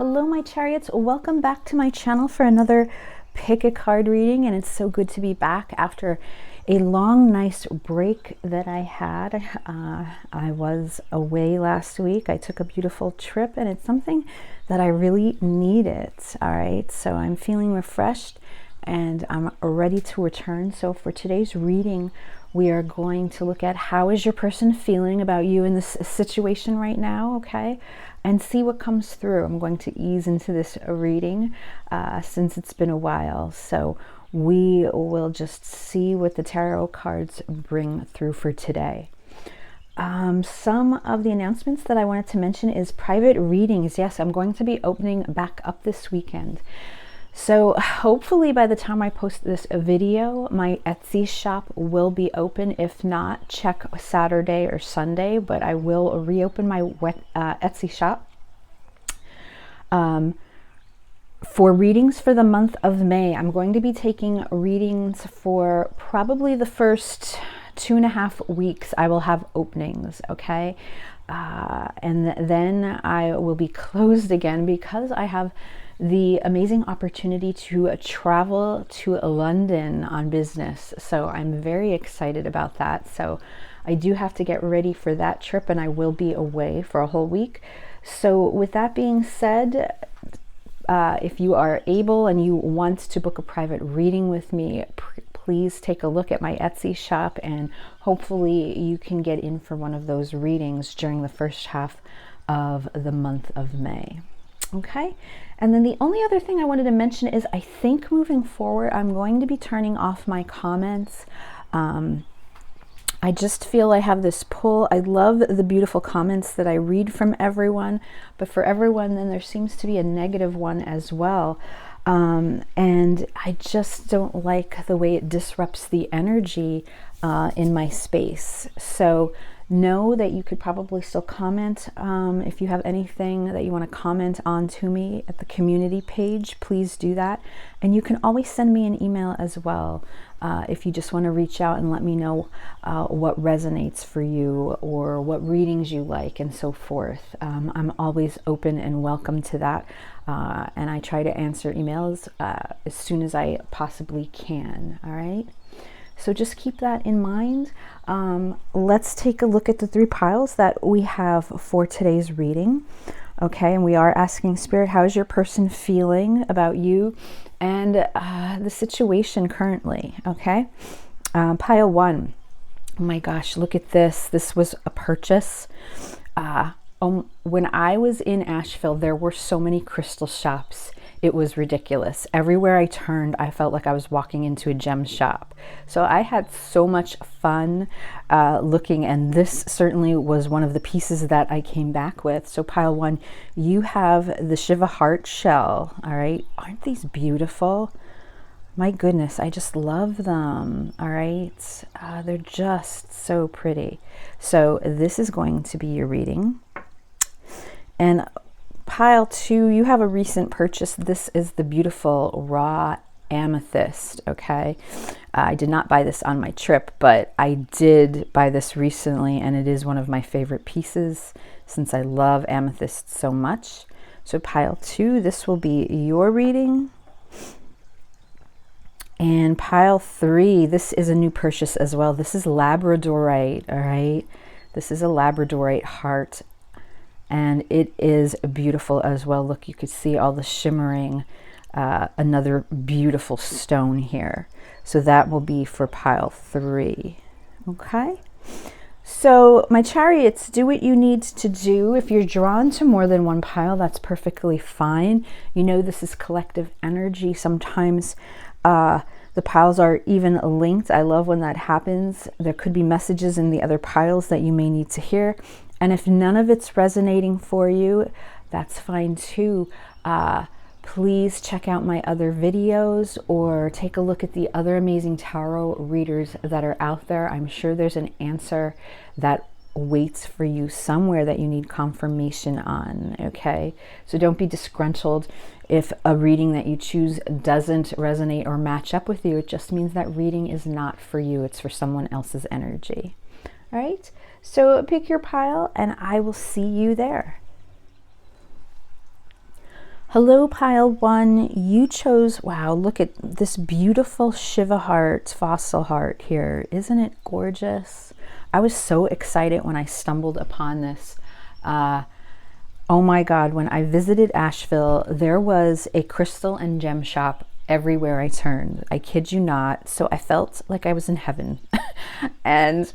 Hello my chariots, welcome back to my channel for another pick a card reading, and it's so good to be back after a long nice break that I had. I was away last week. I took a beautiful trip and it's something that I really needed. All right, so I'm feeling refreshed and I'm ready to return. So for today's reading, we are going to look at how is your person feeling about you in this situation right now, okay? And see what comes through. I'm going to ease into this reading since it's been a while. So we will just see what the tarot cards bring through for today. Some of the announcements that I wanted to mention is private readings. Yes, I'm going to be opening back up this weekend. So hopefully by the time I post this video, my Etsy shop will be open. If not, check Saturday or Sunday, but I will reopen my Etsy shop. For readings for the month of May, I'm going to be taking readings for probably the first 2.5 weeks. I will have openings, okay? And then I will be closed again because I have the amazing opportunity to travel to London on business. So I'm very excited about that. So I do have to get ready for that trip and I will be away for a whole week. So with that being said, if you are able and you want to book a private reading with me, please take a look at my Etsy shop and hopefully you can get in for one of those readings during the first half of the month of May. Okay, and then the only other thing I wanted to mention is I think moving forward I'm going to be turning off my comments. I just feel I have this pull. I love the beautiful comments that I read from everyone, but for everyone then there seems to be a negative one as well. And I just don't like the way it disrupts the energy in my space. So know that you could probably still comment. If you have anything that you want to comment on to me at the community page, please do that. And you can always send me an email as well if you just want to reach out and let me know what resonates for you or what readings you like and so forth. I'm always open and welcome to that. And I try to answer emails as soon as I possibly can, all right? So just keep that in mind. Let's take a look at the 3 piles that we have for today's reading. Okay, and we are asking Spirit, how is your person feeling about you and the situation currently? Okay, pile 1. Oh my gosh, look at this. This was a purchase. When I was in Asheville, there were so many crystal shops. It was ridiculous. Everywhere I turned, I felt like I was walking into a gem shop. So I had so much fun looking, and this certainly was one of the pieces that I came back with. So pile 1, you have the Shiva heart shell, all right? Aren't these beautiful? My goodness, I just love them, all right? They're just so pretty. So this is going to be your reading. And pile 2, you have a recent purchase. This is the beautiful raw amethyst, okay? I did not buy this on my trip, but I did buy this recently, and it is one of my favorite pieces since I love amethyst so much. So pile 2, this will be your reading. And pile 3, this is a new purchase as well. This is labradorite, all right? This is a labradorite heart. And it is beautiful as well. Look, you could see all the shimmering, another beautiful stone here. So that will be for pile 3. Okay. So my chariots, do what you need to do. If you're drawn to more than one pile, that's perfectly fine. You know, this is collective energy. Sometimes the piles are even linked. I love when that happens. There could be messages in the other piles that you may need to hear. And if none of it's resonating for you, that's fine too. Please check out my other videos or take a look at the other amazing tarot readers that are out there. I'm sure there's an answer that waits for you somewhere that you need confirmation on, okay? So don't be disgruntled if a reading that you choose doesn't resonate or match up with you. It just means that reading is not for you. It's for someone else's energy. All right, so pick your pile and I will see you there. Hello, pile one. You chose, wow, look at this beautiful Shiva heart, fossil heart here. Isn't it gorgeous? I was so excited when I stumbled upon this. Oh my God, when I visited Asheville, there was a crystal and gem shop everywhere I turned. I kid you not. So I felt like I was in heaven. And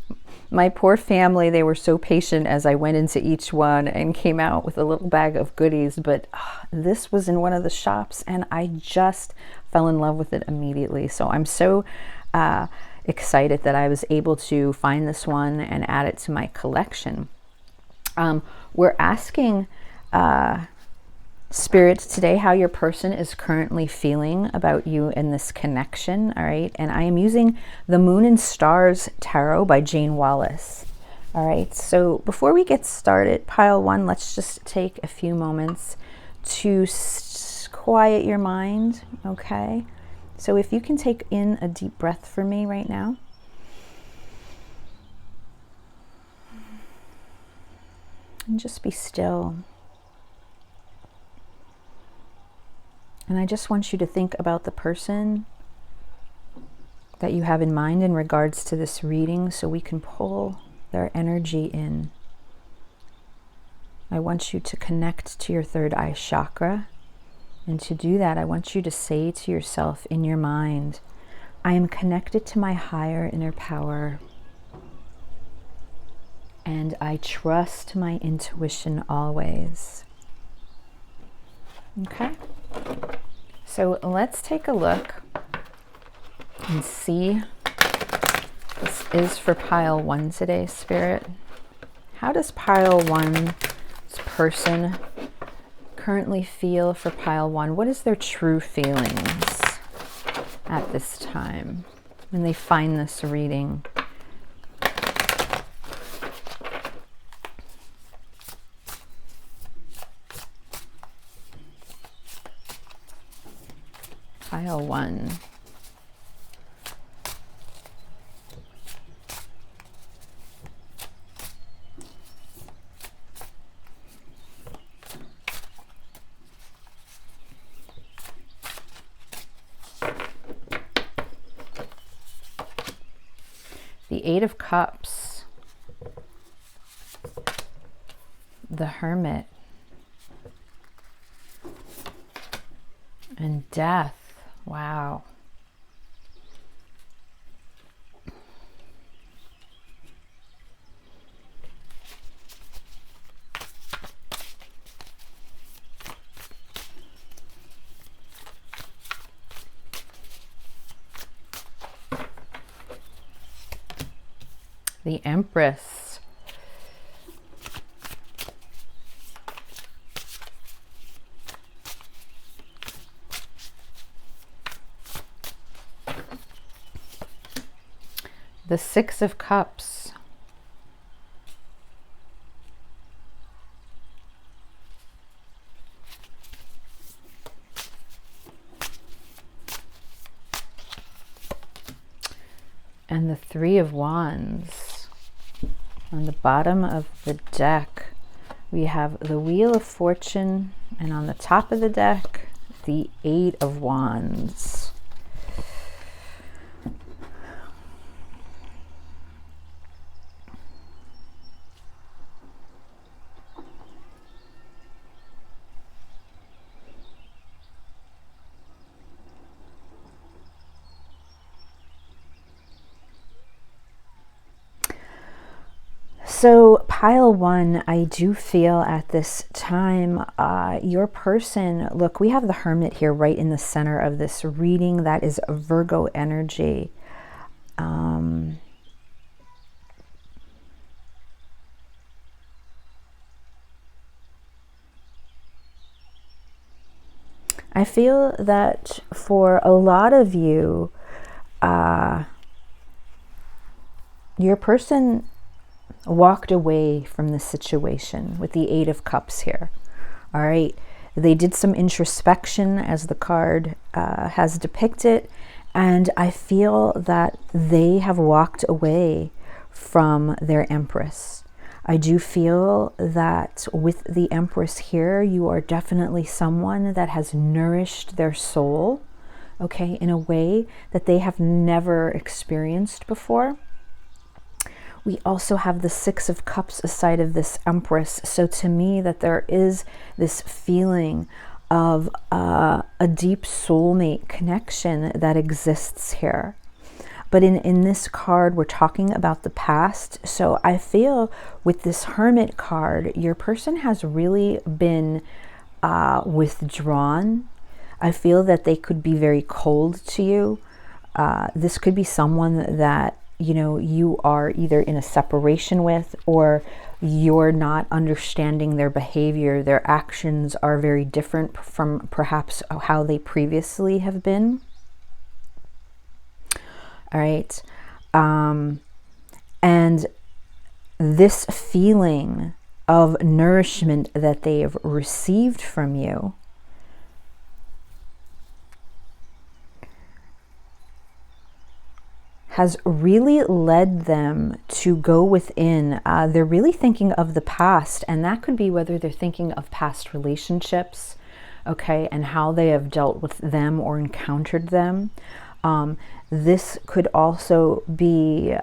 my poor family, they were so patient as I went into each one and came out with a little bag of goodies. But this was in one of the shops and I just fell in love with it immediately. So I'm so excited that I was able to find this one and add it to my collection. We're asking Spirit today how your person is currently feeling about you in this connection. All right, and I am using the Moon and Stars Tarot by Jane Wallace. All right, so before we get started, pile one, let's just take a few moments to quiet your mind. Okay, so if you can take in a deep breath for me right now. And just be still. And I just want you to think about the person that you have in mind in regards to this reading so we can pull their energy in. I want you to connect to your third eye chakra. And to do that, I want you to say to yourself in your mind, I am connected to my higher inner power. And I trust my intuition always. Okay? So let's take a look and see. This is for pile one today, Spirit. How does pile one's person currently feel for pile one? What is their true feelings at this time when they find this reading? Pile one. The Eight of Cups. The Hermit. And Death. Wow. The Empress. The Six of Cups. And the Three of Wands. On the bottom of the deck, we have the Wheel of Fortune, and on the top of the deck, the Eight of Wands. So pile one, I do feel at this time, your person, look, we have the Hermit here right in the center of this reading. That is Virgo energy. I feel that for a lot of you, your person walked away from the situation with the Eight of Cups here. All right. They did some introspection, as the card has depicted, and I feel that they have walked away from their Empress. I do feel that with the Empress here, you are definitely someone that has nourished their soul, okay, in a way that they have never experienced before. We also have the Six of Cups aside of this Empress. So to me, that there is this feeling of a deep soulmate connection that exists here. But in this card, we're talking about the past. So I feel with this Hermit card, your person has really been withdrawn. I feel that they could be very cold to you. This could be someone that, you know, you are either in a separation with, or you're not understanding their behavior. Their actions are very different from perhaps how they previously have been. All right. And this feeling of nourishment that they have received from you has really led them to go within. They're really thinking of the past, and that could be whether they're thinking of past relationships, okay, and how they have dealt with them or encountered them. This could also be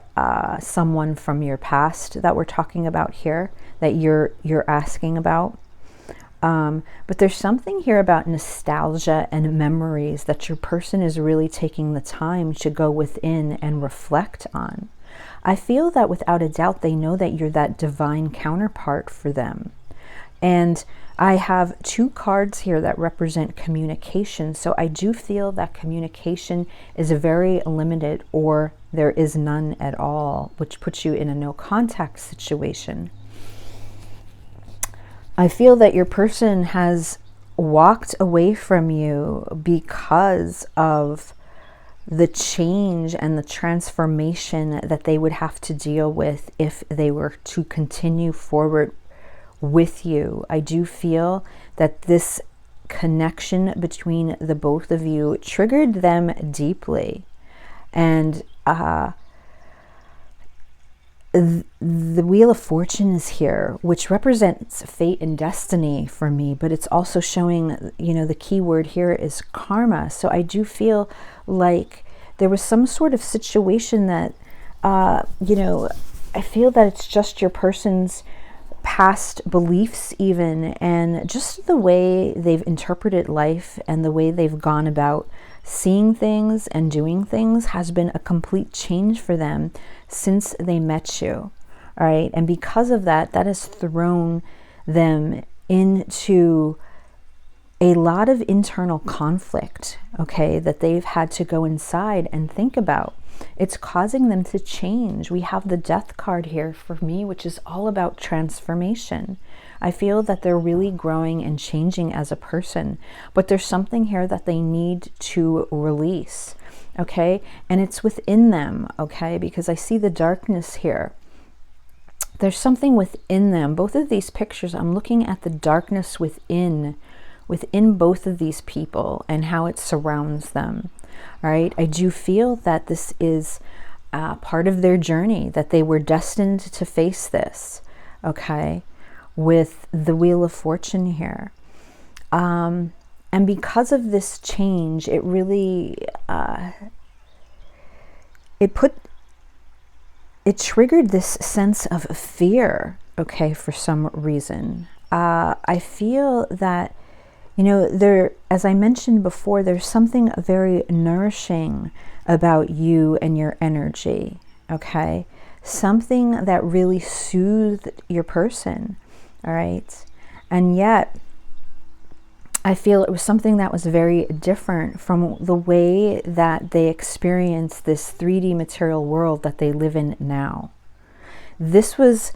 someone from your past that we're talking about here, that you're asking about. But there's something here about nostalgia and memories that your person is really taking the time to go within and reflect on. I feel that without a doubt, they know that you're that divine counterpart for them. And I have two cards here that represent communication. So I do feel that communication is very limited, or there is none at all, which puts you in a no contact situation. I feel that your person has walked away from you because of the change and the transformation that they would have to deal with if they were to continue forward with you. I do feel that this connection between the both of you triggered them deeply. And the Wheel of Fortune is here, which represents fate and destiny for me, but it's also showing, you know, the key word here is karma. So I do feel like there was some sort of situation that, you know, I feel that it's just your person's past beliefs even, and just the way they've interpreted life and the way they've gone about seeing things and doing things has been a complete change for them since they met you. All right. And because of that, that has thrown them into a lot of internal conflict, okay, that they've had to go inside and think about. It's causing them to change. We have the Death card here for me, which is all about transformation. I feel that they're really growing and changing as a person, but there's something here that they need to release, okay? And it's within them, okay? Because I see the darkness here. There's something within them. Both of these pictures, I'm looking at the darkness within both of these people and how it surrounds them. All right, I do feel that this is part of their journey, that they were destined to face this, okay, with the Wheel of Fortune here. And because of this change, it really, it triggered this sense of fear, okay, for some reason. I feel that, you know, there, as I mentioned before, there's something very nourishing about you and your energy, okay? Something that really soothed your person, all right? And yet, I feel it was something that was very different from the way that they experience this 3D material world that they live in now. This was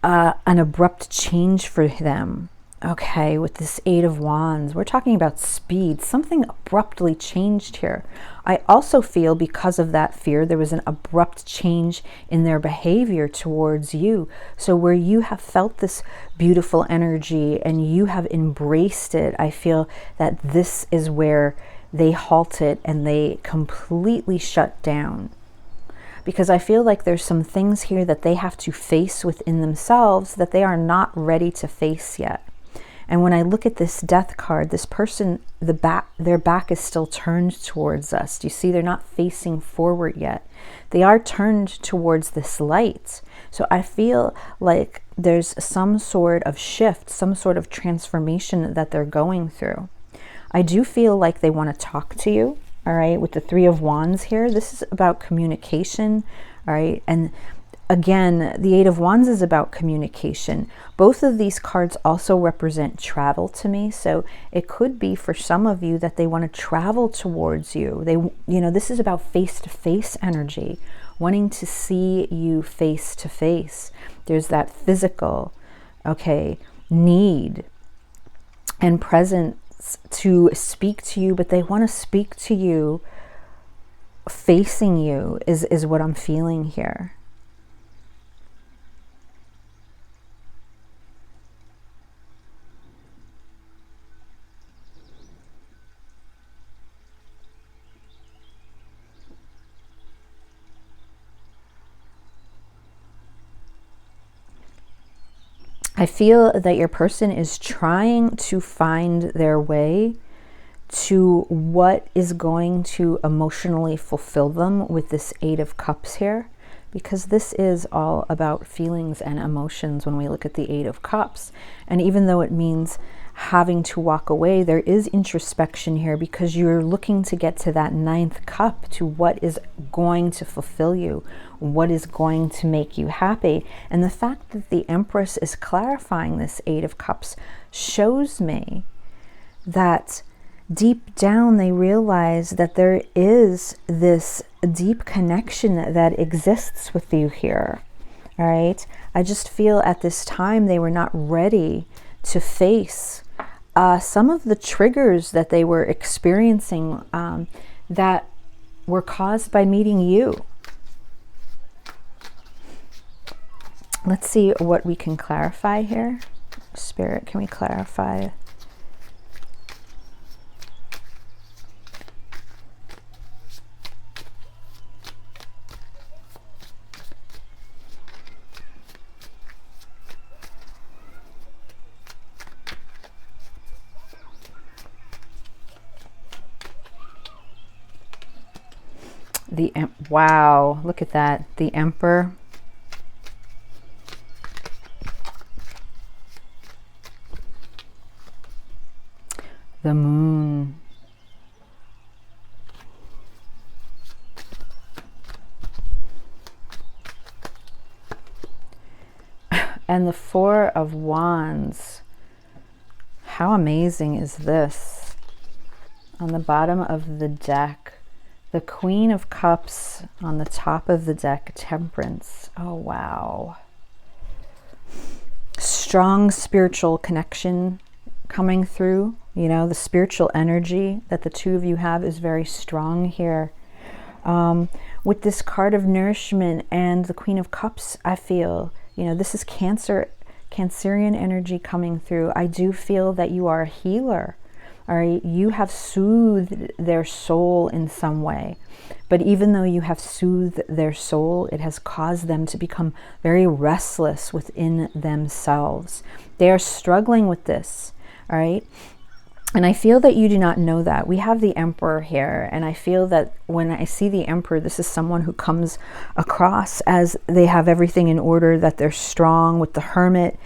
an abrupt change for them. Okay, with this Eight of Wands, we're talking about speed. Something abruptly changed here. I also feel because of that fear, there was an abrupt change in their behavior towards you. So where you have felt this beautiful energy and you have embraced it, I feel that this is where they halted and they completely shut down. because I feel like there's some things here that they have to face within themselves that they are not ready to face yet. And when I look at this death card, this person, their back is still turned towards us. Do you see? They're not facing forward yet. They are turned towards this light. So I feel like there's some sort of shift, some sort of transformation that they're going through. I do feel like they want to talk to you, all right? With the Three of Wands here, this is about communication, all right? And again, the Eight of Wands is about communication. Both of these cards also represent travel to me. So it could be for some of you that they want to travel towards you. This is about face-to-face energy, wanting to see you face-to-face. There's that physical, okay, need and presence to speak to you, but they want to speak to you facing you is what I'm feeling here. I feel that your person is trying to find their way to what is going to emotionally fulfill them with this Eight of Cups here, because this is all about feelings and emotions when we look at the Eight of Cups. And even though it means having to walk away, there is introspection here because you're looking to get to that ninth cup, to what is going to fulfill you, what is going to make you happy. And the fact that the Empress is clarifying this Eight of Cups shows me that deep down they realize that there is this deep connection that exists with you here. All right, I just feel at this time they were not ready to face some of the triggers that they were experiencing that were caused by meeting you. Let's see what we can clarify here. Spirit, can we clarify? Wow, look at that. The Emperor. The Moon. And the Four of Wands. How amazing is this? On the bottom of the deck, the Queen of Cups. On the top of the deck, Temperance. Oh, wow. Strong spiritual connection coming through. You know, the spiritual energy that the two of you have is very strong here. With this card of nourishment and the Queen of Cups, I feel, you know, this is Cancerian energy coming through. I do feel that you are a healer. All right, you have soothed their soul in some way. But even though you have soothed their soul, it has caused them to become very restless within themselves. They are struggling with this, all right? And I feel that you do not know that. We have the Emperor here, and I feel that when I see the Emperor, this is someone who comes across as they have everything in order, that they're strong. With the Hermit,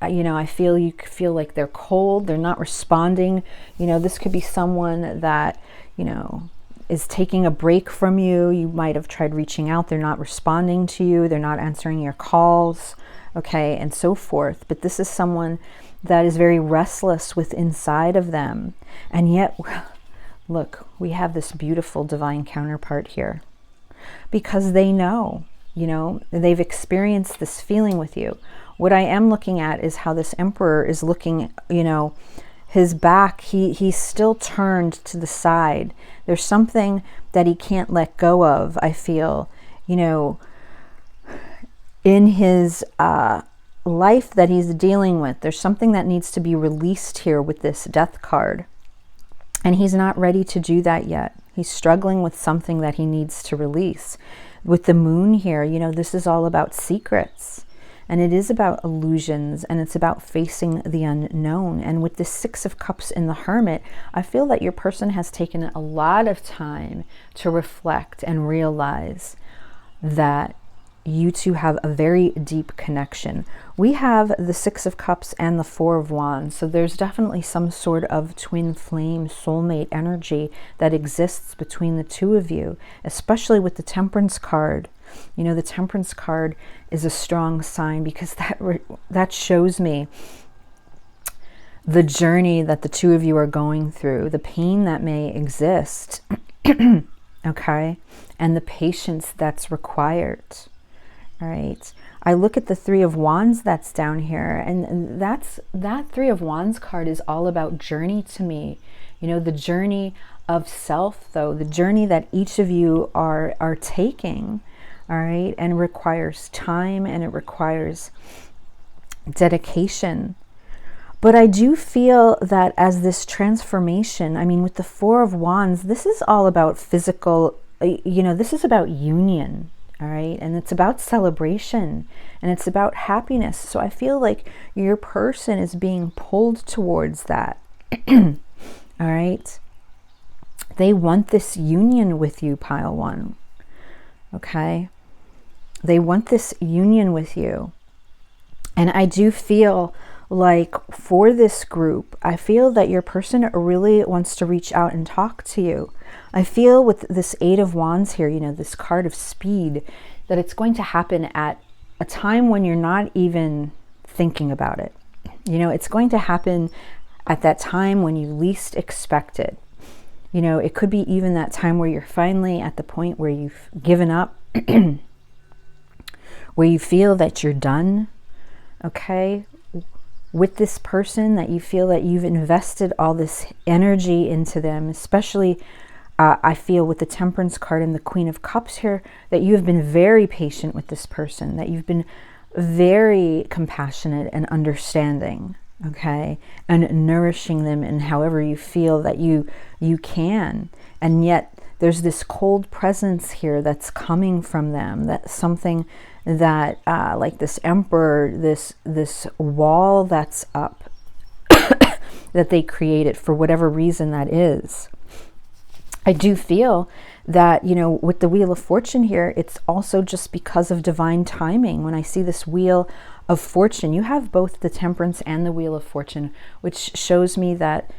you know, I feel you feel like they're cold, they're not responding. You know, this could be someone that, you know, is taking a break from you. You might have tried reaching out, they're not responding to you, they're not answering your calls, okay, and so forth. But this is someone that is very restless with inside of them. And yet, look, we have this beautiful divine counterpart here. Because they know, you know, they've experienced this feeling with you. What I am looking at is how this Emperor is looking, you know, his back, he's still turned to the side. There's something that he can't let go of, I feel, you know, in his life that he's dealing with. There's something that needs to be released here with this Death card. And he's not ready to do that yet. He's struggling with something that he needs to release. With the moon here, you know, this is all about secrets. And it is about illusions, and it's about facing the unknown. And with the Six of Cups in the Hermit, I feel that your person has taken a lot of time to reflect and realize that you two have a very deep connection. We have the Six of Cups and the Four of Wands, so there's definitely some sort of twin flame soulmate energy that exists between the two of you, especially with the Temperance card. You know, the Temperance card is a strong sign because that shows me the journey that the two of you are going through, the pain that may exist, okay, and the patience that's required. All right. I look at the Three of Wands that's down here, and that Three of Wands card is all about journey to me. You know, the journey of self, though, the journey that each of you are taking. All right, and requires time, and it requires dedication. But I do feel that as this transformation, I mean, with the Four of Wands, this is all about physical, you know, this is about union, all right? And it's about celebration, and it's about happiness. So I feel like your person is being pulled towards that, all right? They want this union with you, pile one, okay? They want this union with you. And I do feel like for this group, I feel that your person really wants to reach out and talk to you. I feel with this Eight of Wands here, you know, this card of speed, that it's going to happen at a time when you're not even thinking about it. You know, it's going to happen at that time when you least expect it. You know, it could be even that time where you're finally at the point where you've given up, where you feel that you're done, okay, with this person, that you feel that you've invested all this energy into them, especially I feel with the Temperance card and the Queen of Cups here, that you have been very patient with this person, that you've been very compassionate and understanding, okay, and nourishing them in however you feel that you can. And yet there's this cold presence here that's coming from them, that's something that like this Emperor, this wall that's up that they created for whatever reason that is. I do feel that, you know, with the Wheel of Fortune here, it's also just because of divine timing. When I see this Wheel of Fortune, you have both the Temperance and the Wheel of Fortune, which shows me that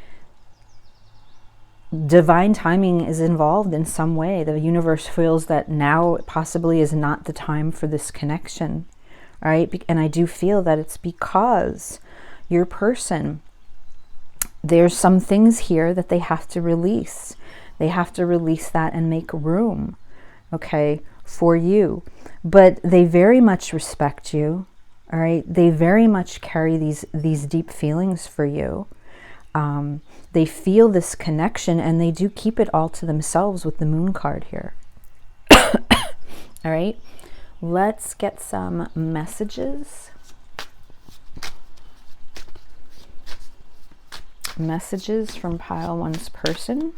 divine timing is involved in some way. The universe feels that now possibly is not the time for this connection, all right? And I do feel that it's because your person, there's some things here that they have to release. They have to release that and make room, okay, for you. But they very much respect you, all right? They very much carry these deep feelings for you. They feel this connection, and they do keep it all to themselves with the Moon card here. All right, let's get some messages. Messages from pile one's person.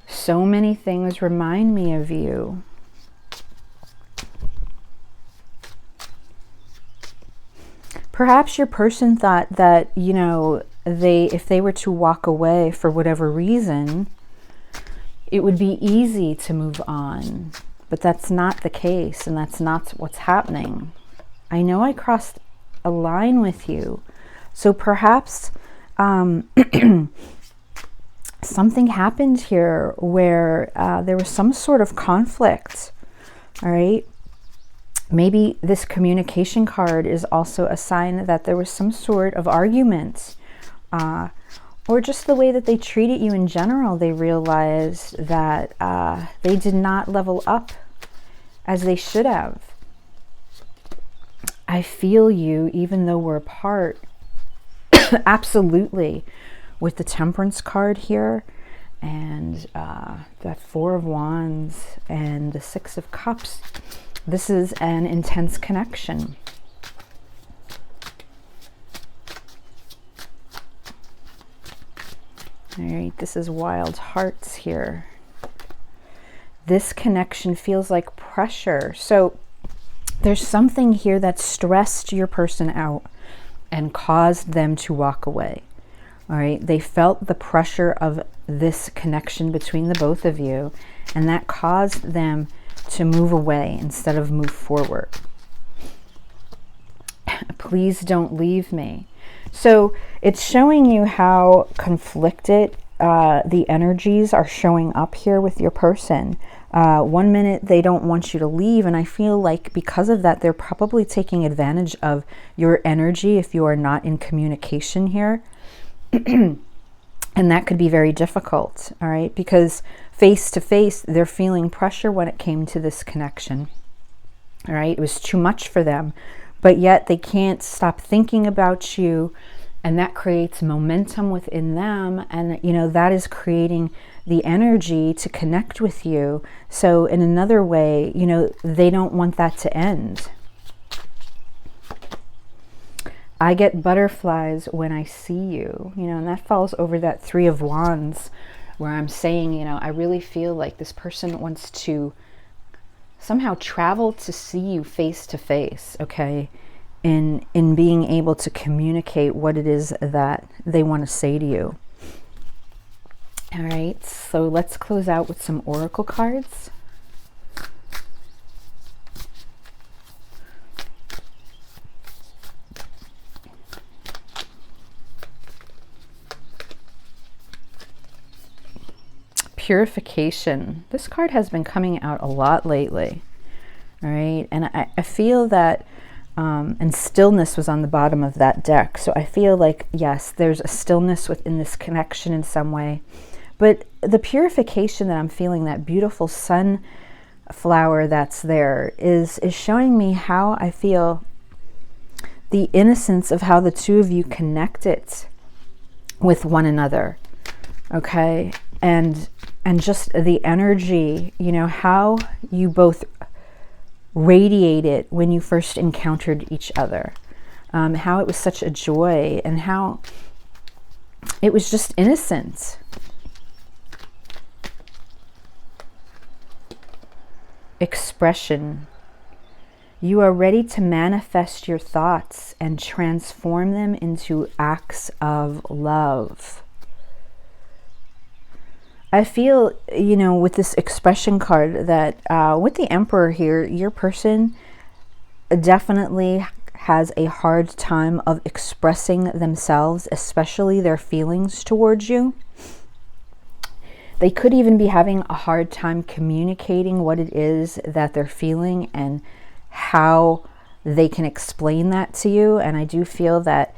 So many things remind me of you. Perhaps your person thought that, you know, if they were to walk away for whatever reason, it would be easy to move on. But that's not the case, and that's not what's happening. I know I crossed a line with you. So perhaps something happened here where there was some sort of conflict, all right? Maybe this communication card is also a sign that there was some sort of argument, or just the way that they treated you in general. They realized that they did not level up as they should have. I feel you, even though we're apart. Absolutely. With the Temperance card here, and that Four of Wands and the Six of Cups, This is an intense connection. All right, this is wild hearts here. This connection feels like pressure. So there's something here that stressed your person out and caused them to walk away. All right, they felt the pressure of this connection between the both of you, and that caused them to move away instead of move forward. Please don't leave me. So it's showing you how conflicted the energies are showing up here with your person. 1 minute they don't want you to leave, and I feel like because of that they're probably taking advantage of your energy if you are not in communication here. And that could be very difficult, all right, because face to face they're feeling pressure when it came to this connection. All right, it was too much for them, but yet they can't stop thinking about you, and that creates momentum within them, and you know that is creating the energy to connect with you. So in another way, you know, they don't want that to end. I get butterflies when I see you, you know, and that falls over that Three of Wands, where I'm saying, you know, I really feel like this person wants to somehow travel to see you face to face, okay, in being able to communicate what it is that they want to say to you. All right, so let's close out with some oracle cards. Purification. This card has been coming out a lot lately. All right, and I feel that, and stillness was on the bottom of that deck. So I feel like, yes, there's a stillness within this connection in some way. But the purification that I'm feeling, that beautiful sunflower that's there, is showing me how I feel the innocence of how the two of you connected with one another. Okay, and just the energy, you know, how you both radiated when you first encountered each other, how it was such a joy, and how it was just innocent. Expression. You are ready to manifest your thoughts and transform them into acts of love. I feel, you know, with this expression card that with the Emperor here, your person definitely has a hard time of expressing themselves, especially their feelings towards you. They could even be having a hard time communicating what it is that they're feeling and how they can explain that to you. And I do feel that,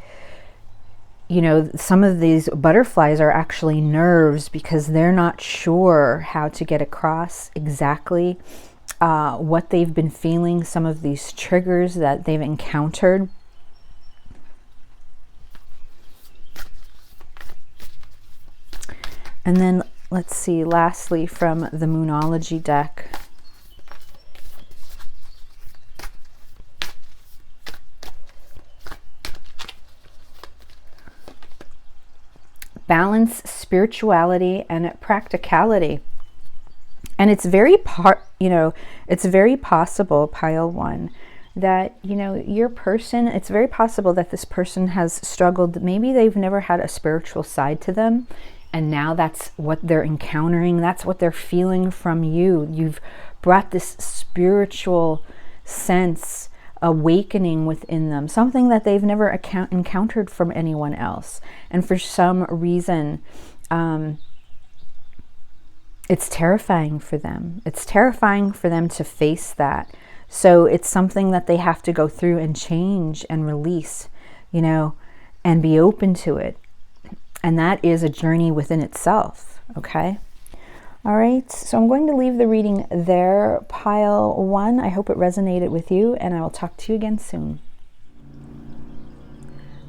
you know, some of these butterflies are actually nerves because they're not sure how to get across exactly what they've been feeling, some of these triggers that they've encountered. And then let's see, lastly, from the Moonology deck. Balance spirituality and practicality. And it's very it's very possible, pile one, that, you know, your person, it's very possible that this person has struggled. Maybe they've never had a spiritual side to them, and now that's what they're encountering. That's what they're feeling from you. You've brought this spiritual sense, awakening within them, something that they've never encountered from anyone else. And for some reason, it's terrifying for them. It's terrifying for them to face that. So it's something that they have to go through and change and release, you know, and be open to it. And that is a journey within itself, okay? All right, so I'm going to leave the reading there, pile one. I hope it resonated with you, and I will talk to you again soon.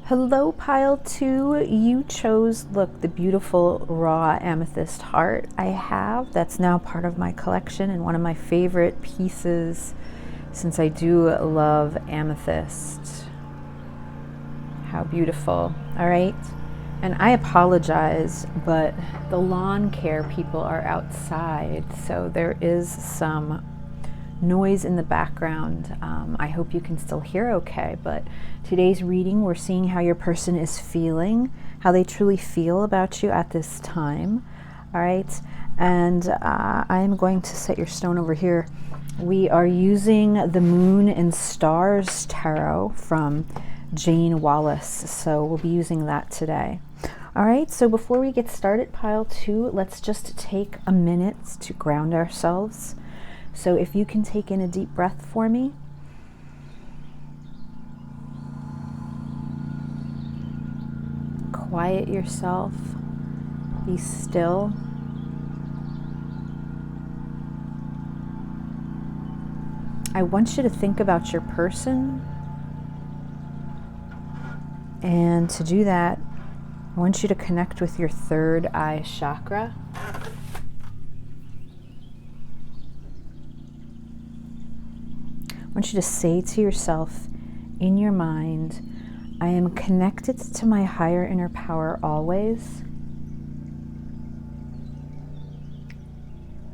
Hello, pile two. You chose, look, the beautiful raw amethyst heart I have. That's now part of my collection and one of my favorite pieces. since I do love amethyst. How beautiful. All right. And I apologize, but the lawn care people are outside, so there is some noise in the background. I hope you can still hear okay, but today's reading, we're seeing how your person is feeling, how they truly feel about you at this time. All right. And I'm going to set your stone over here. We are using the Moon and Stars Tarot from Jane Wallace, so we'll be using that today. All right, so before we get started, pile 2, let's just take a minute to ground ourselves. So if you can take in a deep breath for me. Quiet yourself. Be still. I want you to think about your person. And to do that, I want you to connect with your third eye chakra. I want you to say to yourself in your mind, I am connected to my higher inner power always.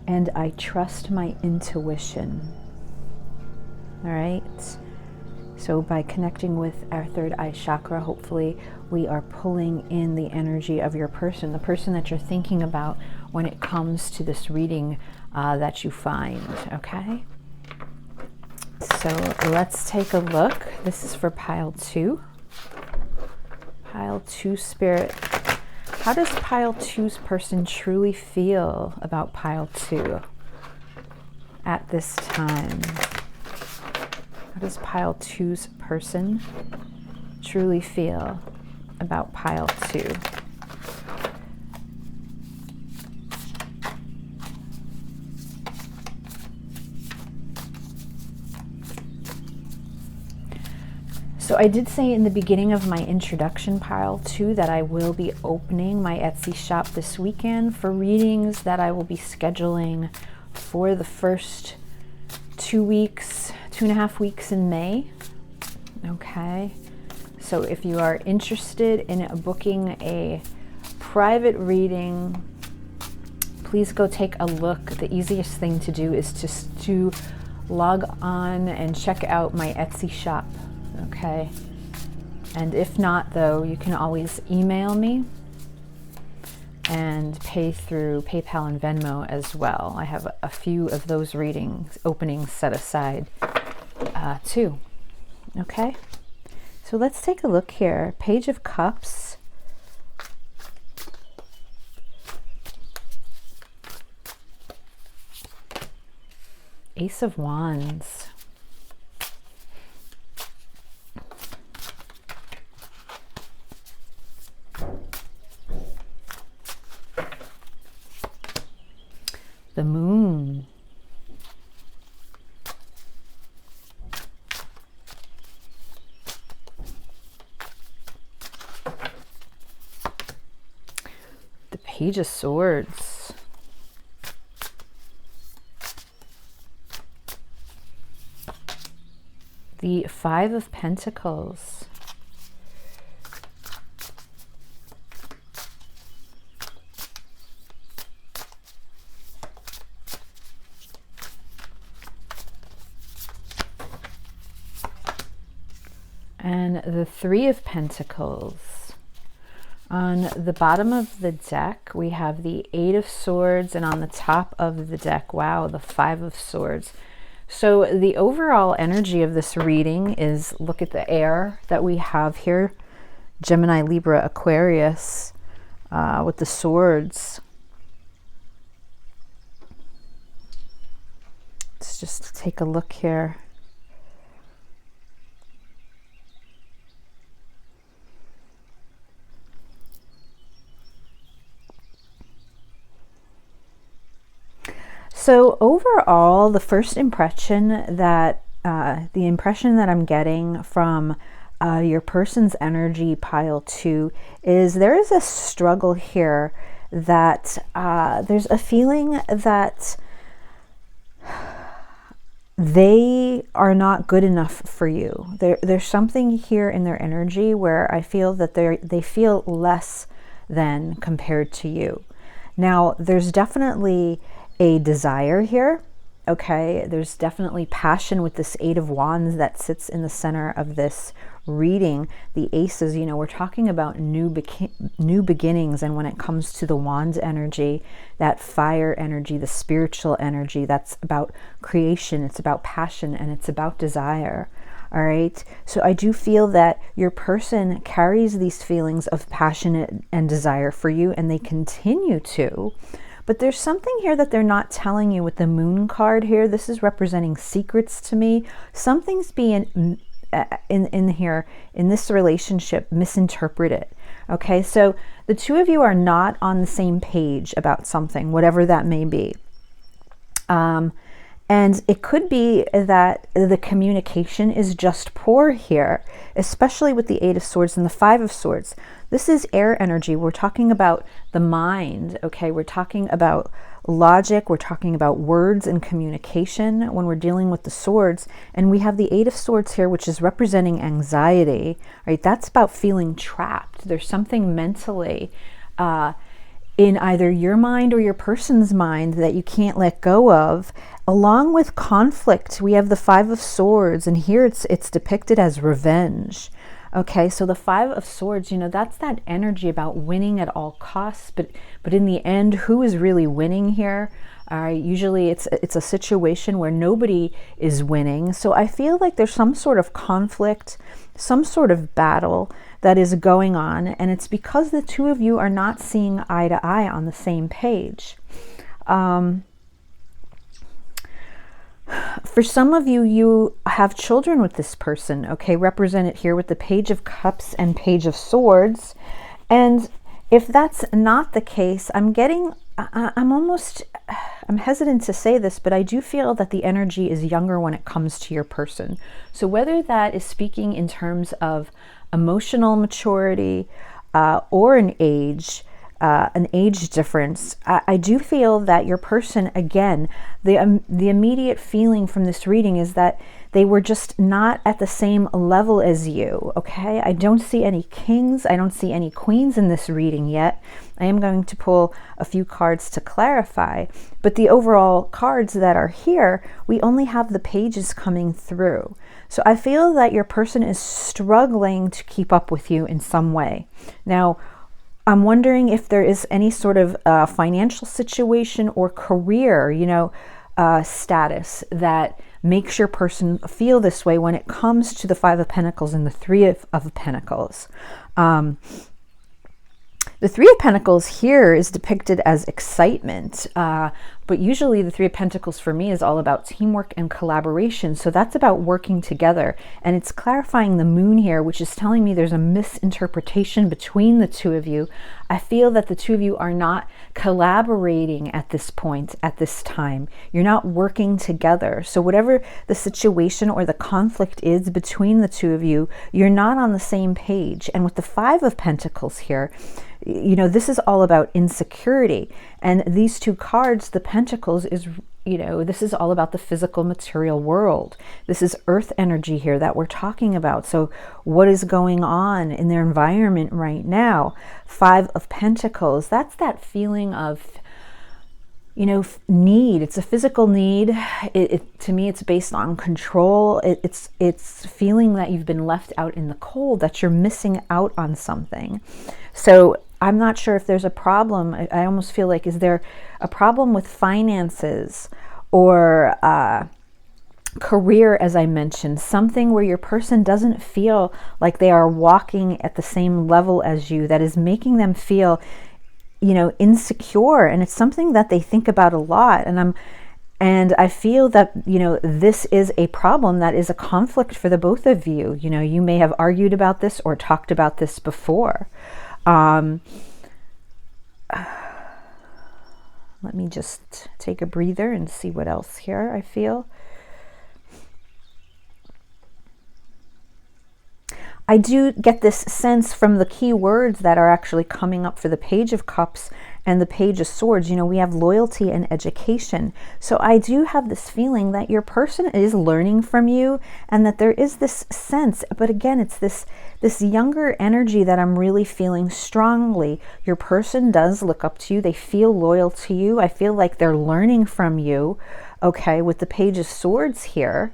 And I trust my intuition. All right. So by connecting with our third eye chakra, hopefully we are pulling in the energy of your person, the person that you're thinking about when it comes to this reading that you find, okay? So let's take a look. This is for pile 2. Pile 2 spirit. How does pile 2's person truly feel about pile 2 at this time? How does pile 2's person truly feel about pile 2? So I did say in the beginning of my introduction, pile 2, that I will be opening my Etsy shop this weekend for readings that I will be scheduling for the first 2.5 weeks in May. Okay, so if you are interested in booking a private reading, please go take a look. The easiest thing to do is just to log on and check out my Etsy shop. Okay, and if not, though, you can always email me and pay through PayPal and Venmo as well. I have a few of those openings set aside too. Okay, so let's take a look here. Page of Cups. Ace of Wands. The Moon. The Page of Swords. The Five of Pentacles. And the Three of Pentacles. On the bottom of the deck, we have the Eight of Swords, and on the top of the deck, wow, the Five of Swords. So the overall energy of this reading is, look at the air that we have here, Gemini, Libra, Aquarius, with the swords. Let's just take a look here. So overall, the first impression that I'm getting from your person's energy, pile 2, is there is a struggle here, that there's a feeling that they are not good enough for you. There's something here in their energy where I feel that they feel less than compared to you. Now, there's definitely a desire here. Okay, there's definitely passion with this Eight of Wands that sits in the center of this reading. The aces, you know, we're talking about new beginnings, and when it comes to the Wands energy, that fire energy, the spiritual energy, that's about creation, it's about passion, and it's about desire. All right, so I do feel that your person carries these feelings of passion and desire for you, and they continue to. But there's something here that they're not telling you with the Moon card here. This is representing secrets to me. Something's being in here, in this relationship, misinterpreted. Okay, so the two of you are not on the same page about something, whatever that may be. And it could be that the communication is just poor here, especially with the Eight of Swords and the Five of Swords. This is air energy. We're talking about the mind, okay? We're talking about logic. We're talking about words and communication when we're dealing with the swords. And we have the Eight of Swords here, which is representing anxiety, right? That's about feeling trapped. There's something mentally in either your mind or your person's mind that you can't let go of. Along with conflict, we have the Five of Swords, and here it's depicted as revenge. Okay, so the Five of Swords, you know, that's that energy about winning at all costs, but in the end, who is really winning here? Usually it's a situation where nobody is winning. So I feel like there's some sort of conflict, some sort of battle that is going on, and it's because the two of you are not seeing eye to eye on the same page. For some of you, you have children with this person, okay, represented here with the Page of Cups and Page of Swords. And if that's not the case, I'm hesitant to say this, but I do feel that the energy is younger when it comes to your person. So whether that is speaking in terms of emotional maturity or an age difference, I do feel that your person, again, the immediate feeling from this reading is that they were just not at the same level as you, okay? I don't see any kings, I don't see any queens in this reading yet. I am going to pull a few cards to clarify, but the overall cards that are here, we only have the pages coming through. So I feel that your person is struggling to keep up with you in some way. Now, I'm wondering if there is any sort of financial situation or career, status that makes your person feel this way when it comes to the Five of Pentacles and the Three of Pentacles. The Three of Pentacles here is depicted as excitement, but usually the Three of Pentacles for me is all about teamwork and collaboration. So that's about working together. And it's clarifying the Moon here, which is telling me there's a misinterpretation between the two of you. I feel that the two of you are not collaborating at this point, at this time. You're not working together. So whatever the situation or the conflict is between the two of you, you're not on the same page. And with the Five of Pentacles here, this is all about insecurity. And these two cards, the Pentacles, is, this is all about the physical material world. This is earth energy here that we're talking about. So what is going on in their environment right now? Five of Pentacles, that's that feeling of, need. It's a physical need. To me, it's based on control. It's feeling that you've been left out in the cold, that you're missing out on something. So I'm not sure if there's a problem. I almost feel like, is there a problem with finances or career, as I mentioned, something where your person doesn't feel like they are walking at the same level as you, that is making them feel, insecure. And it's something that they think about a lot. And I feel that, this is a problem that is a conflict for the both of you. You may have argued about this or talked about this before. Let me just take a breather and see what else here I feel. I do get this sense from the key words that are actually coming up for the Page of Cups and the Page of Swords, you know, we have loyalty and education. So I do have this feeling that your person is learning from you, and that there is this sense, but again, it's this younger energy that I'm really feeling strongly. Your person does look up to you. They feel loyal to you. I feel like they're learning from you, okay, with the Page of Swords here.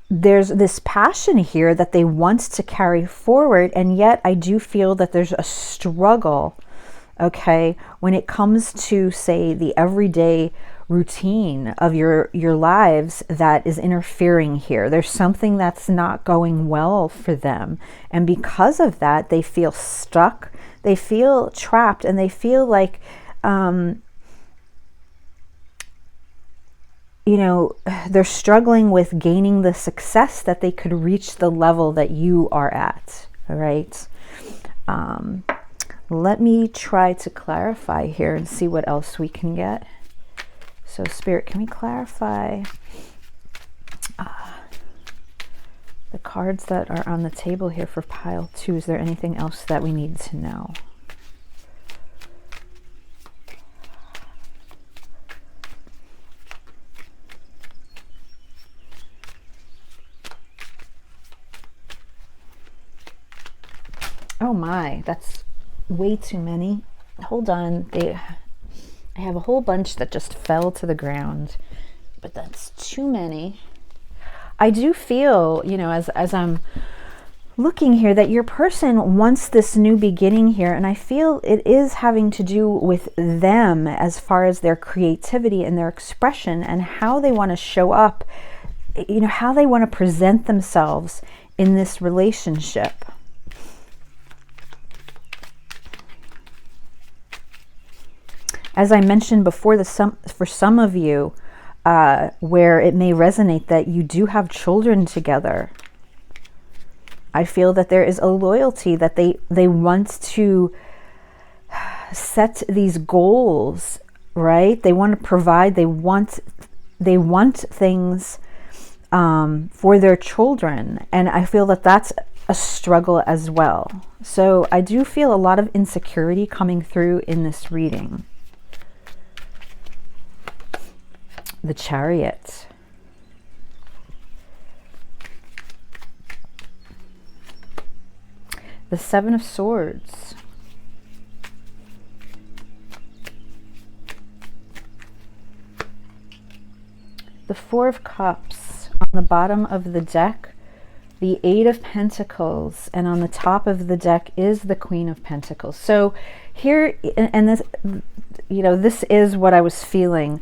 There's this passion here that they want to carry forward, and yet I do feel that there's a struggle, okay, when it comes to, say, the everyday routine of your lives that is interfering here. There's something that's not going well for them, and because of that, they feel stuck, they feel trapped, and they feel like you know, they're struggling with gaining the success that they could reach the level that you are at. All right. Let me try to clarify here and see what else we can get. So Spirit, can we clarify the cards that are on the table here for pile 2? Is there anything else that we need to know? Oh my, that's way too many. Hold on. I have a whole bunch that just fell to the ground, but that's too many. I do feel, you know, as I'm looking here, that your person wants this new beginning here, and I feel it is having to do with them as far as their creativity and their expression and how they want to show up, you know, how they want to present themselves in this relationship. As I mentioned before, for some of you, where it may resonate that you do have children together, I feel that there is a loyalty that they want to set these goals, right? They want to provide, they want things for their children. And I feel that that's a struggle as well. So I do feel a lot of insecurity coming through in this reading. The Chariot. The Seven of Swords. The Four of Cups. On the bottom of the deck, the Eight of Pentacles, and on the top of the deck is the Queen of Pentacles. So here, and this, you know, this is what I was feeling.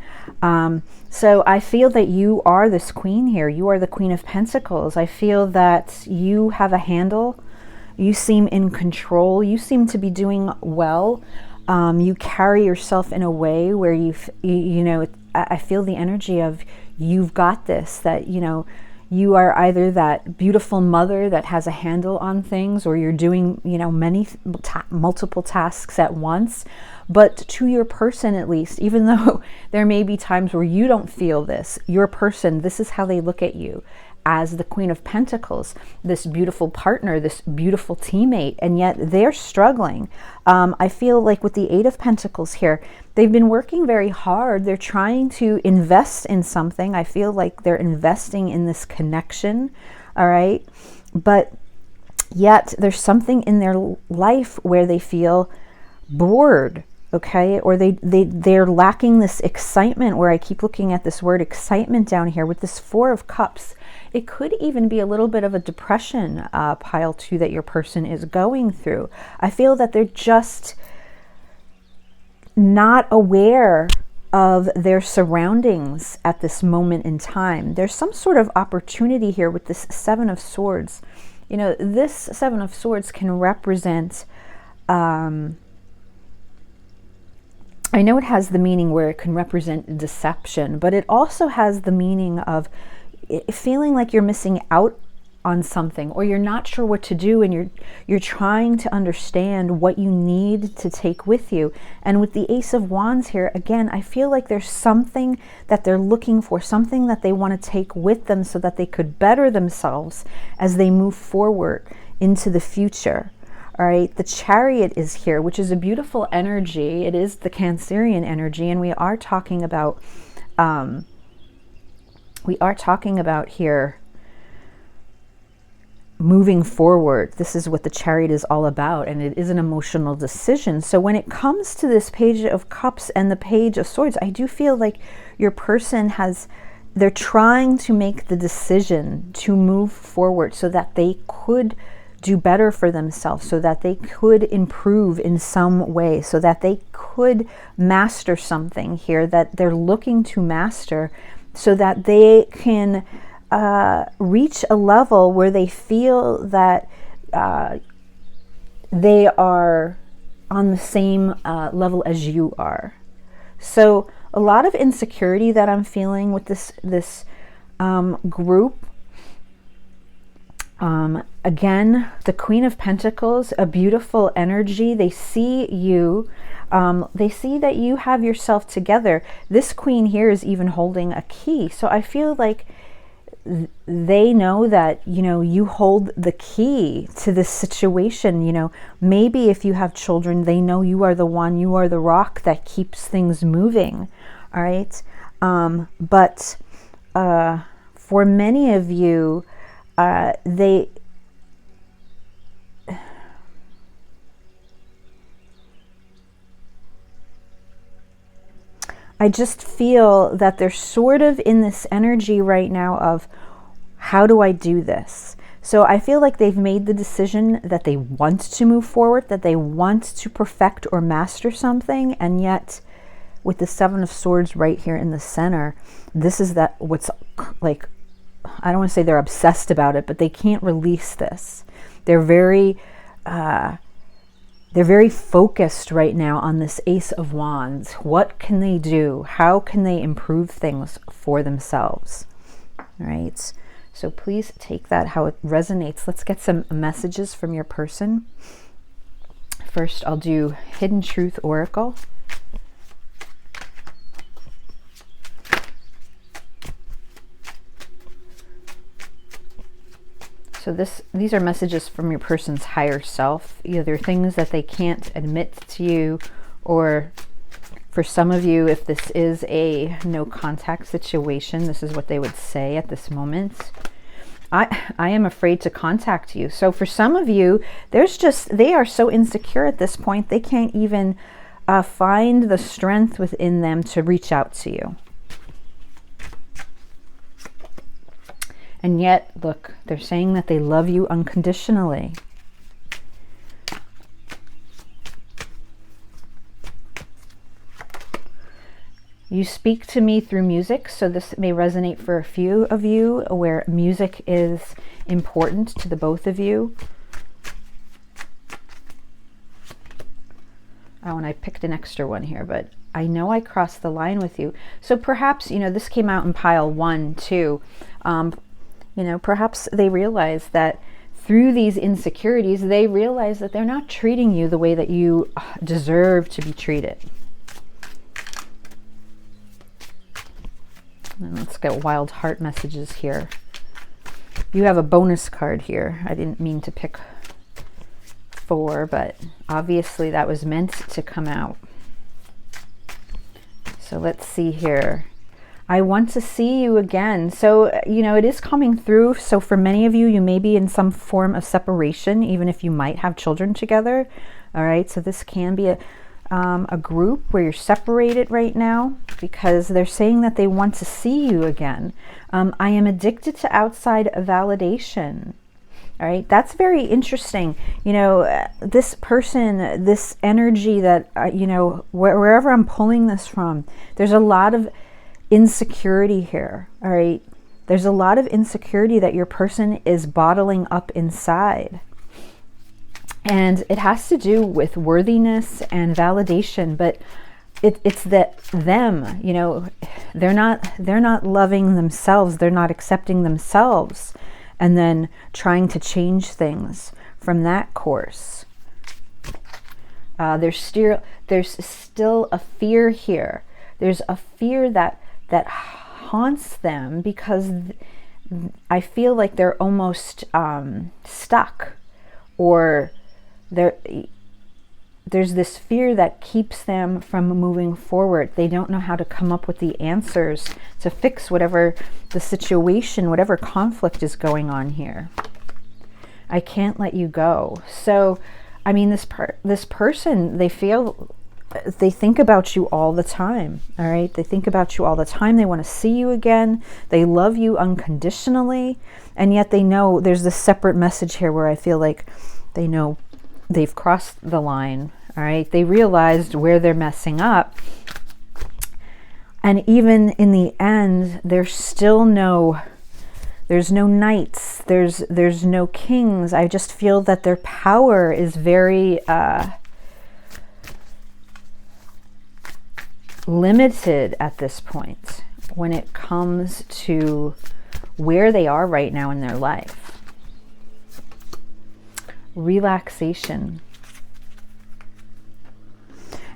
So I feel that you are this queen here. You are the Queen of Pentacles. I feel that you have a handle. You seem in control. You seem to be doing well. You carry yourself in a way where you know, I feel the energy of you've got this, that, you know, you are either that beautiful mother that has a handle on things, or you're doing, you know, multiple tasks at once. But to your person, at least, even though there may be times where you don't feel this, your person, this is how they look at you, as the Queen of Pentacles, this beautiful partner, this beautiful teammate, and yet they're struggling. I feel like with the Eight of Pentacles here, they've been working very hard. They're trying to invest in something. I feel like they're investing in this connection, all right? But yet there's something in their life where they feel bored, okay? Or they're lacking this excitement, where I keep looking at this word excitement down here with this Four of Cups. It could even be a little bit of a depression, pile 2, that your person is going through. I feel that they're just not aware of their surroundings at this moment in time. There's some sort of opportunity here with this Seven of Swords. You know, this Seven of Swords can represent, I know it has the meaning where it can represent deception, but it also has the meaning of feeling like you're missing out on something, or you're not sure what to do, and you're trying to understand what you need to take with you. And with the Ace of Wands here, again, I feel like there's something that they're looking for, something that they want to take with them so that they could better themselves as they move forward into the future. All right, the Chariot is here, which is a beautiful energy. It is the Cancerian energy, and we are talking about here moving forward. This is what the Chariot is all about, and it is an emotional decision. So when it comes to this Page of Cups and the Page of Swords, I do feel like your person they're trying to make the decision to move forward so that they could do better for themselves, so that they could improve in some way, so that they could master something here that they're looking to master, so that they can reach a level where they feel that they are on the same level as you are. So a lot of insecurity that I'm feeling with this group. Again, the Queen of Pentacles, a beautiful energy. They see you. They see that you have yourself together. This queen here is even holding a key. So I feel like they know that, you know, you hold the key to this situation. You know, maybe if you have children, they know you are the one, you are the rock that keeps things moving. All right. But for many of you, I just feel that they're sort of in this energy right now of, how do I do this? So I feel like they've made the decision that they want to move forward, that they want to perfect or master something, and yet with the Seven of Swords right here in the center, this is what's like, I don't want to say they're obsessed about it, but they can't release this. They're very focused right now on this Ace of Wands. What can they do? How can they improve things for themselves? All right. So please take that how it resonates. Let's get some messages from your person. First, I'll do Hidden Truth Oracle. So these are messages from your person's higher self, either things that they can't admit to you, or for some of you, if this is a no contact situation, this is what they would say at this moment. I am afraid to contact you. So for some of you, they are so insecure at this point, they can't even find the strength within them to reach out to you. And yet, look, they're saying that they love you unconditionally. You speak to me through music, so this may resonate for a few of you where music is important to the both of you. Oh, and I picked an extra one here, but I know I crossed the line with you. So perhaps, you know, this came out in pile 1, too. You know, perhaps they realize that through these insecurities, they realize that they're not treating you the way that you deserve to be treated. And let's get wild heart messages here. You have a bonus card here. I didn't mean to pick 4, but obviously that was meant to come out. So let's see here. I want to see you again. So, you know, it is coming through. So for many of you, you may be in some form of separation, even if you might have children together. All right. So this can be a group where you're separated right now, because they're saying that they want to see you again. I am addicted to outside validation. All right. That's very interesting. You know, this person, this energy that, you know, wherever I'm pulling this from, there's a lot of insecurity here. All right. There's a lot of insecurity that your person is bottling up inside. And it has to do with worthiness and validation, but it's that them, you know, they're not loving themselves. They're not accepting themselves, and then trying to change things from that course. There's still a fear here. There's a fear that haunts them, because I feel like they're almost stuck. or there's this fear that keeps them from moving forward. They don't know how to come up with the answers to fix whatever the situation, whatever conflict is going on here. I can't let you go. So, I mean, this person, they think about you all the time, all right? They think about you all the time. They want to see you again. They love you unconditionally. And yet they know there's this separate message here where I feel like they know they've crossed the line, all right? They realized where they're messing up. And even in the end, there's still there's no knights, there's no kings. I just feel that their power is very limited at this point when it comes to where they are right now in their life. Relaxation.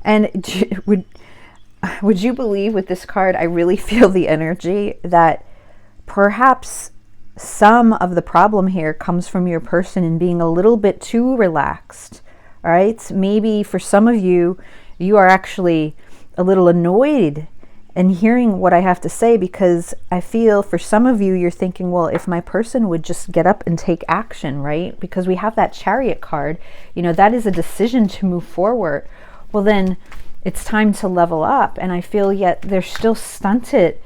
And would you believe with this card, I really feel the energy that perhaps some of the problem here comes from your person in being a little bit too relaxed. All right. Maybe for some of you, you are actually a little annoyed and hearing what I have to say, because I feel for some of you, you're thinking, well, if my person would just get up and take action, right? Because we have that Chariot card, you know, that is a decision to move forward. Well, then it's time to level up. And I feel yet they're still stunted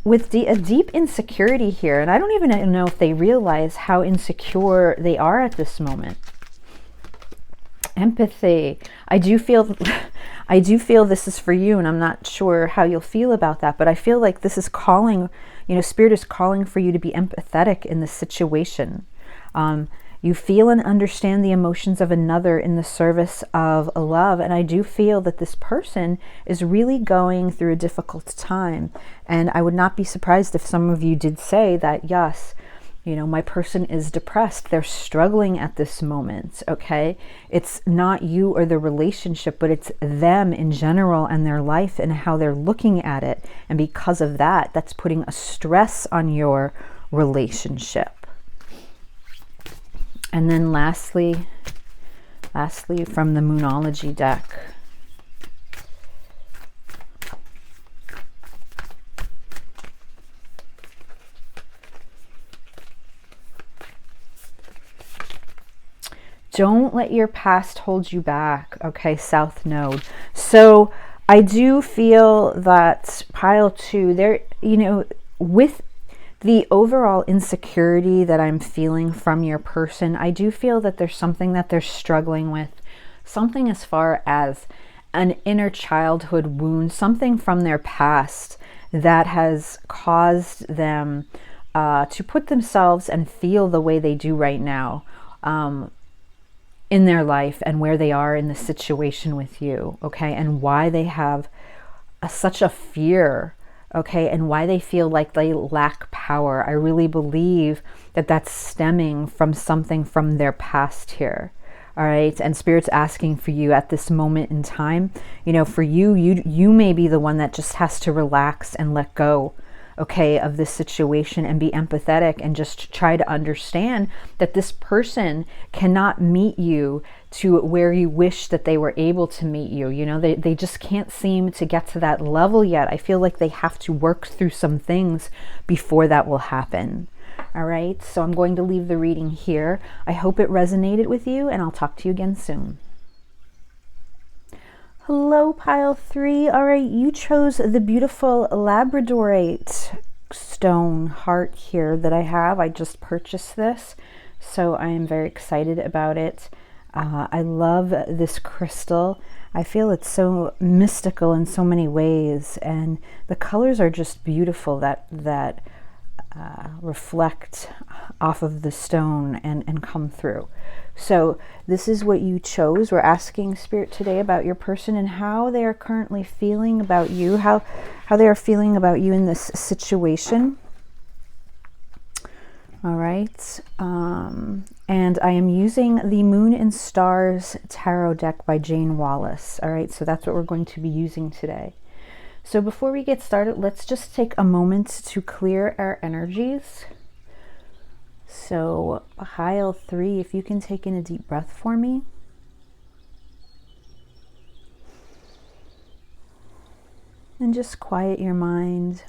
with a deep insecurity here. And I don't even know if they realize how insecure they are at this moment. Empathy. I do feel this is for you, and I'm not sure how you'll feel about that, but I feel like this is calling, you know, Spirit is calling for you to be empathetic in this situation. You feel and understand the emotions of another in the service of love, and I do feel that this person is really going through a difficult time, and I would not be surprised if some of you did say that, yes, you know, my person is depressed. They're struggling at this moment, okay? It's not you or the relationship, but it's them in general and their life and how they're looking at it. And because of that, that's putting a stress on your relationship. And then lastly from the Moonology deck, don't let your past hold you back, okay, South Node. So I do feel that pile 2, there, you know, with the overall insecurity that I'm feeling from your person, I do feel that there's something that they're struggling with, something as far as an inner childhood wound, something from their past that has caused them to put themselves and feel the way they do right now. In their life and where they are in the situation with you, okay, and why they have such a fear, okay, and why they feel like they lack power. I really believe that that's stemming from something from their past here, all right? And Spirit's asking for you at this moment in time, you know, for you may be the one that just has to relax and let go, okay, of this situation and be empathetic and just try to understand that this person cannot meet you to where you wish that they were able to meet you. You know, they just can't seem to get to that level yet. I feel like they have to work through some things before that will happen. All right, so I'm going to leave the reading here. I hope it resonated with you, and I'll talk to you again soon. Hello, pile 3. All right, you chose the beautiful labradorite stone heart here that I have. I just purchased this, so I am very excited about it. I love this crystal. I feel it's so mystical in so many ways, and the colors are just beautiful that reflect off of the stone and come through. So this is what you chose. We're asking Spirit today about your person and how they are currently feeling about you, how they are feeling about you in this situation. All right. And I am using the Moon and Stars Tarot deck by Jane Wallace. All right. So that's what we're going to be using today. So before we get started, let's just take a moment to clear our energies. So pile 3, if you can take in a deep breath for me. And just quiet your mind.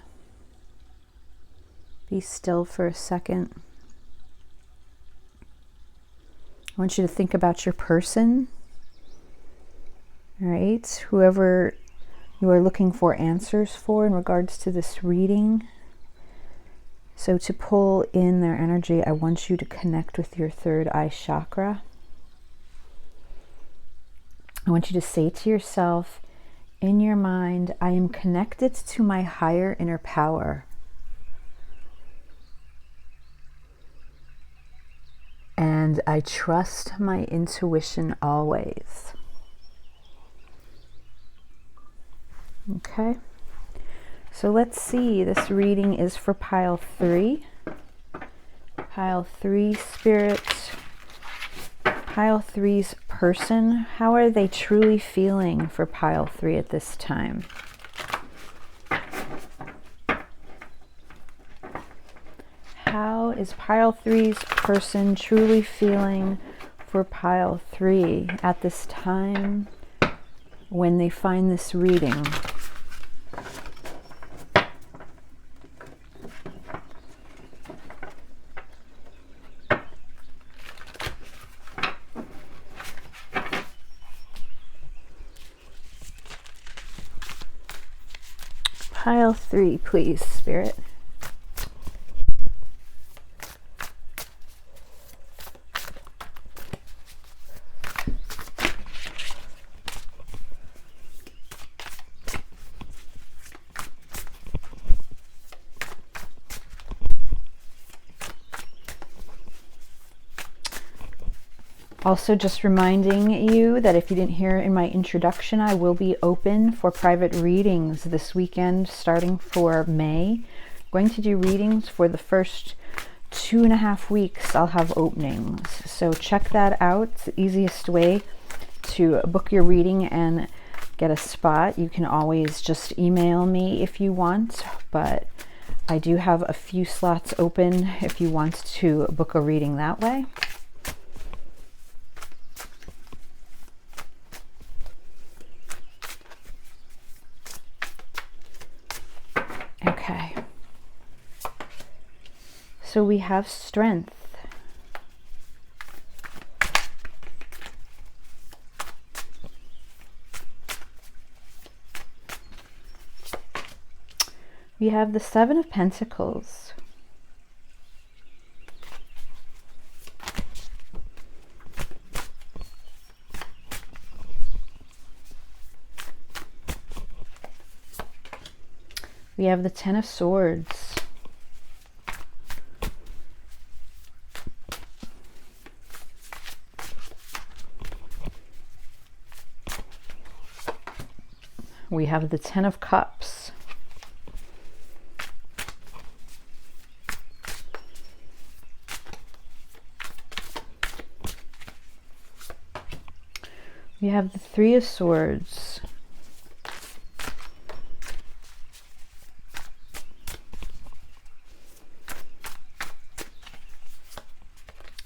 Be still for a second. I want you to think about your person. All right, whoever you are looking for answers for in regards to this reading. So to pull in their energy, I want you to connect with your third eye chakra. I want you to say to yourself in your mind, I am connected to my higher inner power. And I trust my intuition always. Okay. So let's see, this reading is for pile 3. Pile 3 spirit. Pile 3's person. How are they truly feeling for pile 3 at this time? How is pile 3's person truly feeling for pile 3 at this time when they find this reading? Pile 3, please, Spirit. Also, just reminding you that if you didn't hear in my introduction, I will be open for private readings this weekend starting for May. I'm going to do readings for the first 2.5 weeks. I'll have openings. So check that out. It's the easiest way to book your reading and get a spot. You can always just email me if you want, but I do have a few slots open if you want to book a reading that way. Okay, so we have strength. We have the 7 of Pentacles. We have the 10 of Swords. We have the 10 of Cups. We have the 3 of Swords.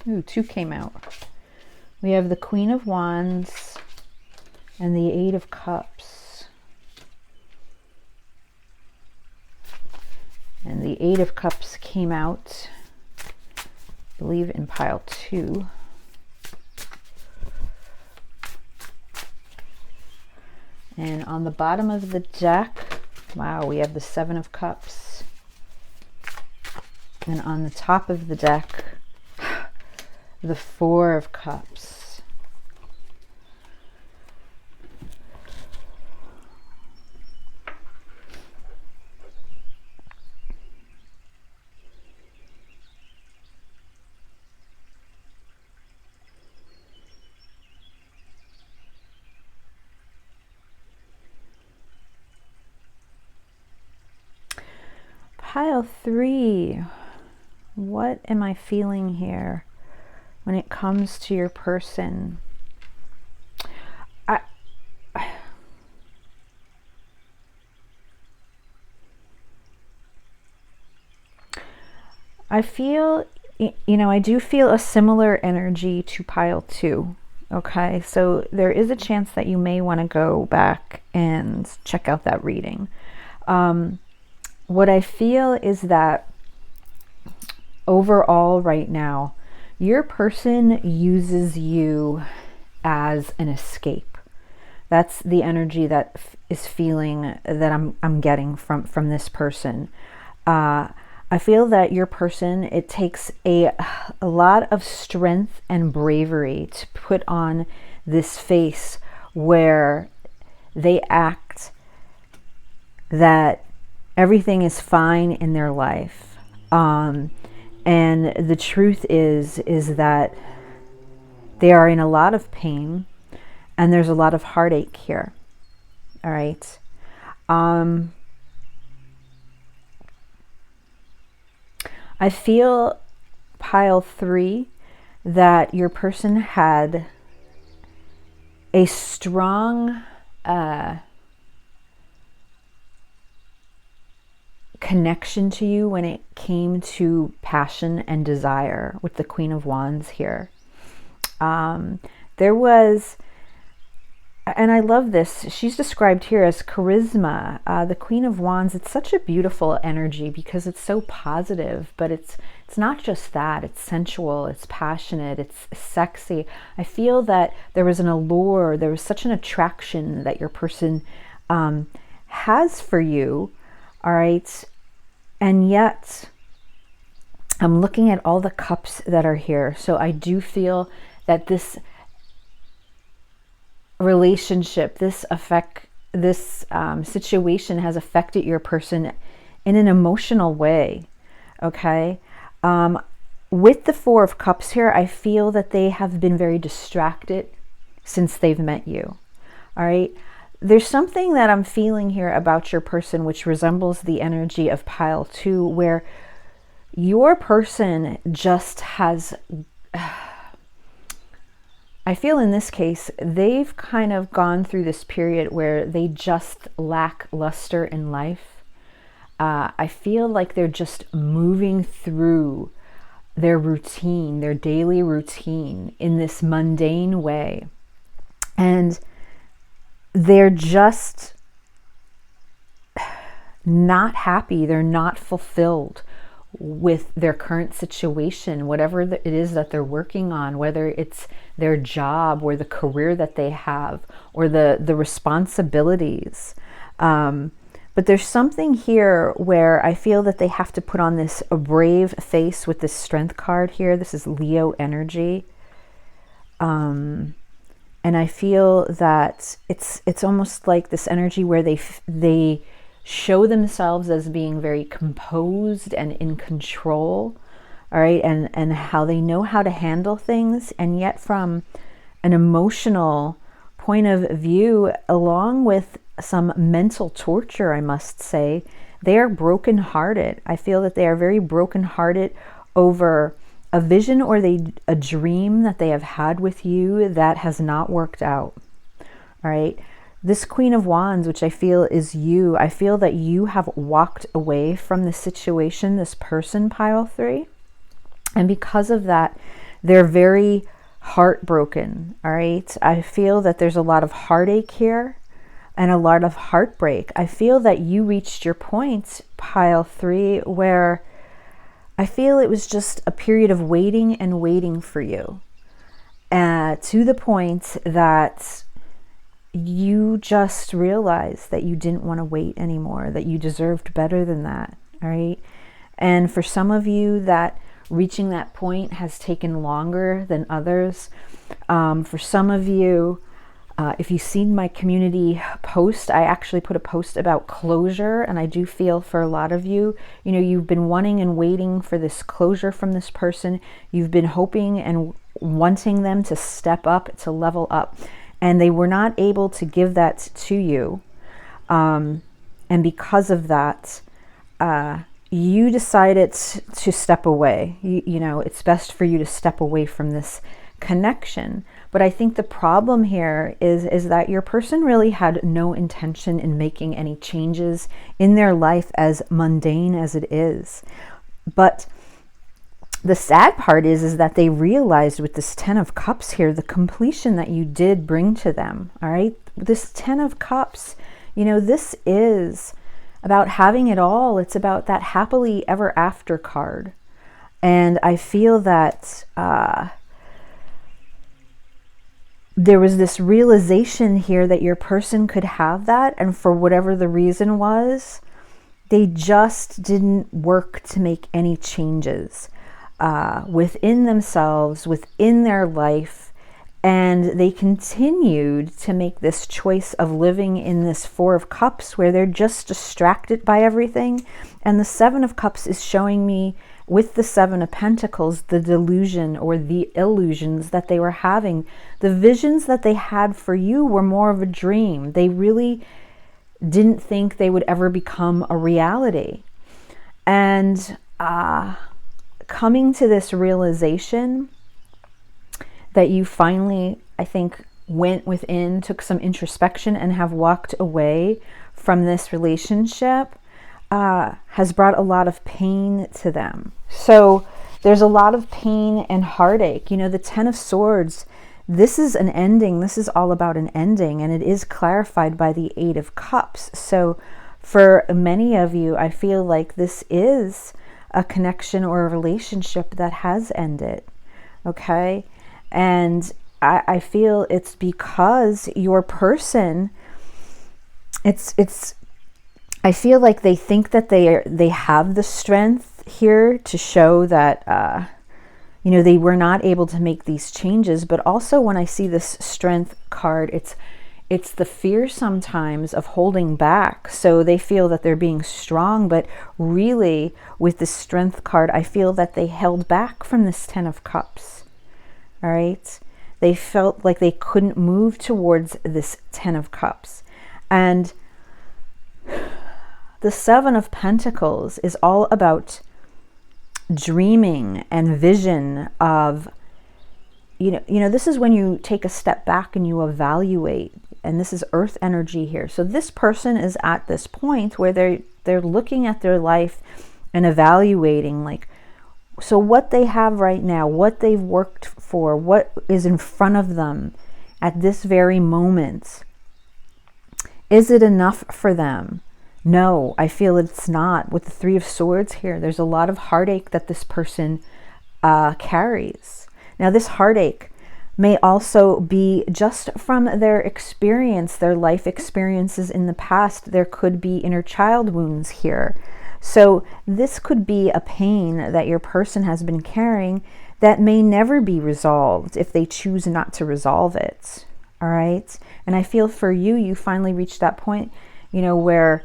Ooh, 2 came out. We have the Queen of Wands and the 8 of Cups. And the 8 of Cups came out, I believe, in pile 2. And on the bottom of the deck, wow, we have the 7 of Cups. And on the top of the deck, the 4 of Cups. Pile 3, what am I feeling here when it comes to your person? I feel you know, I do feel a similar energy to pile 2. Okay, so there is a chance that you may want to go back and check out that reading. What I feel is that overall right now, your person uses you as an escape. That's the energy that is feeling that I'm getting from this person. I feel that your person, it takes a lot of strength and bravery to put on this face where they act that everything is fine in their life. And the truth is that they are in a lot of pain and there's a lot of heartache here. All right. I feel, pile 3, that your person had a strong connection to you when it came to passion and desire with the Queen of Wands here. There was, and I love this, she's described here as charisma. The Queen of Wands, it's such a beautiful energy because it's so positive, but it's not just that. It's sensual, it's passionate, it's sexy. I feel that there was an allure, there was such an attraction that your person has for you, all right? And yet, I'm looking at all the cups that are here. So I do feel that this relationship, this situation has affected your person in an emotional way. Okay. With the 4 of Cups here, I feel that they have been very distracted since they've met you. All right. There's something that I'm feeling here about your person which resembles the energy of pile 2, where your person just has, I feel in this case, they've kind of gone through this period where they just lack luster in life. I feel like they're just moving through their routine, their daily routine in this mundane way. And they're just not happy. They're not fulfilled with their current situation, whatever it is that they're working on, whether it's their job or the career that they have or the responsibilities. But there's something here where I feel that they have to put on this a brave face with this Strength card here. This is Leo energy. And I feel that it's almost like this energy where they show themselves as being very composed and in control, all right, and how they know how to handle things, and yet from an emotional point of view, along with some mental torture, I must say, they are brokenhearted. I feel that they are very brokenhearted over a vision or a dream that they have had with you that has not worked out. All right. This Queen of Wands, which I feel is you, I feel that you have walked away from the situation, this person, pile 3. And because of that, they're very heartbroken. All right. I feel that there's a lot of heartache here and a lot of heartbreak. I feel that you reached your point, pile 3, where I feel it was just a period of waiting and waiting for you, to the point that you just realized that you didn't want to wait anymore, that you deserved better than that, all right? And for some of you, that reaching that point has taken longer than others. For some of you, if you've seen my community post, I actually put a post about closure, and I do feel for a lot of you, you know, you've been wanting and waiting for this closure from this person. You've been hoping and wanting them to step up, to level up, and they were not able to give that to you. And because of that, you decided to step away. You know, it's best for you to step away from this connection. But I think the problem here is that your person really had no intention in making any changes in their life, as mundane as it is. But the sad part is that they realized with this 10 of Cups here, the completion that you did bring to them. All right. This 10 of Cups, you know, this is about having it all. It's about that happily ever after card. And I feel that there was this realization here that your person could have that. And for whatever the reason was, they just didn't work to make any changes within themselves, within their life. And they continued to make this choice of living in this 4 of Cups where they're just distracted by everything. And the 7 of Cups is showing me with the 7 of Pentacles, the delusion or the illusions that they were having. The visions that they had for you were more of a dream. They really didn't think they would ever become a reality. And coming to this realization that you finally, I think, went within, took some introspection and have walked away from this relationship has brought a lot of pain to them. So there's a lot of pain and heartache. You know, the 10 of Swords, this is an ending. This is all about an ending, and it is clarified by the 8 of Cups. So for many of you, I feel like this is a connection or a relationship that has ended. Okay. And I feel it's because your person, I feel like they think that they have the strength here to show that, you know, they were not able to make these changes. But also when I see this Strength card, it's the fear sometimes of holding back. So they feel that they're being strong, but really with the Strength card, I feel that they held back from this 10 of Cups. All right. They felt like they couldn't move towards this 10 of Cups. And the 7 of Pentacles is all about dreaming and vision of, you know, this is when you take a step back and you evaluate, and this is Earth energy here. So this person is at this point where they're looking at their life and evaluating, like, so what they have right now, what they've worked for, what is in front of them at this very moment. Is it enough for them? No, I feel it's not. With the 3 of Swords here, there's a lot of heartache that this person carries. Now, this heartache may also be just from their experience, their life experiences in the past. There could be inner child wounds here. So this could be a pain that your person has been carrying that may never be resolved if they choose not to resolve it. All right. And I feel for you, you finally reached that point, you know, where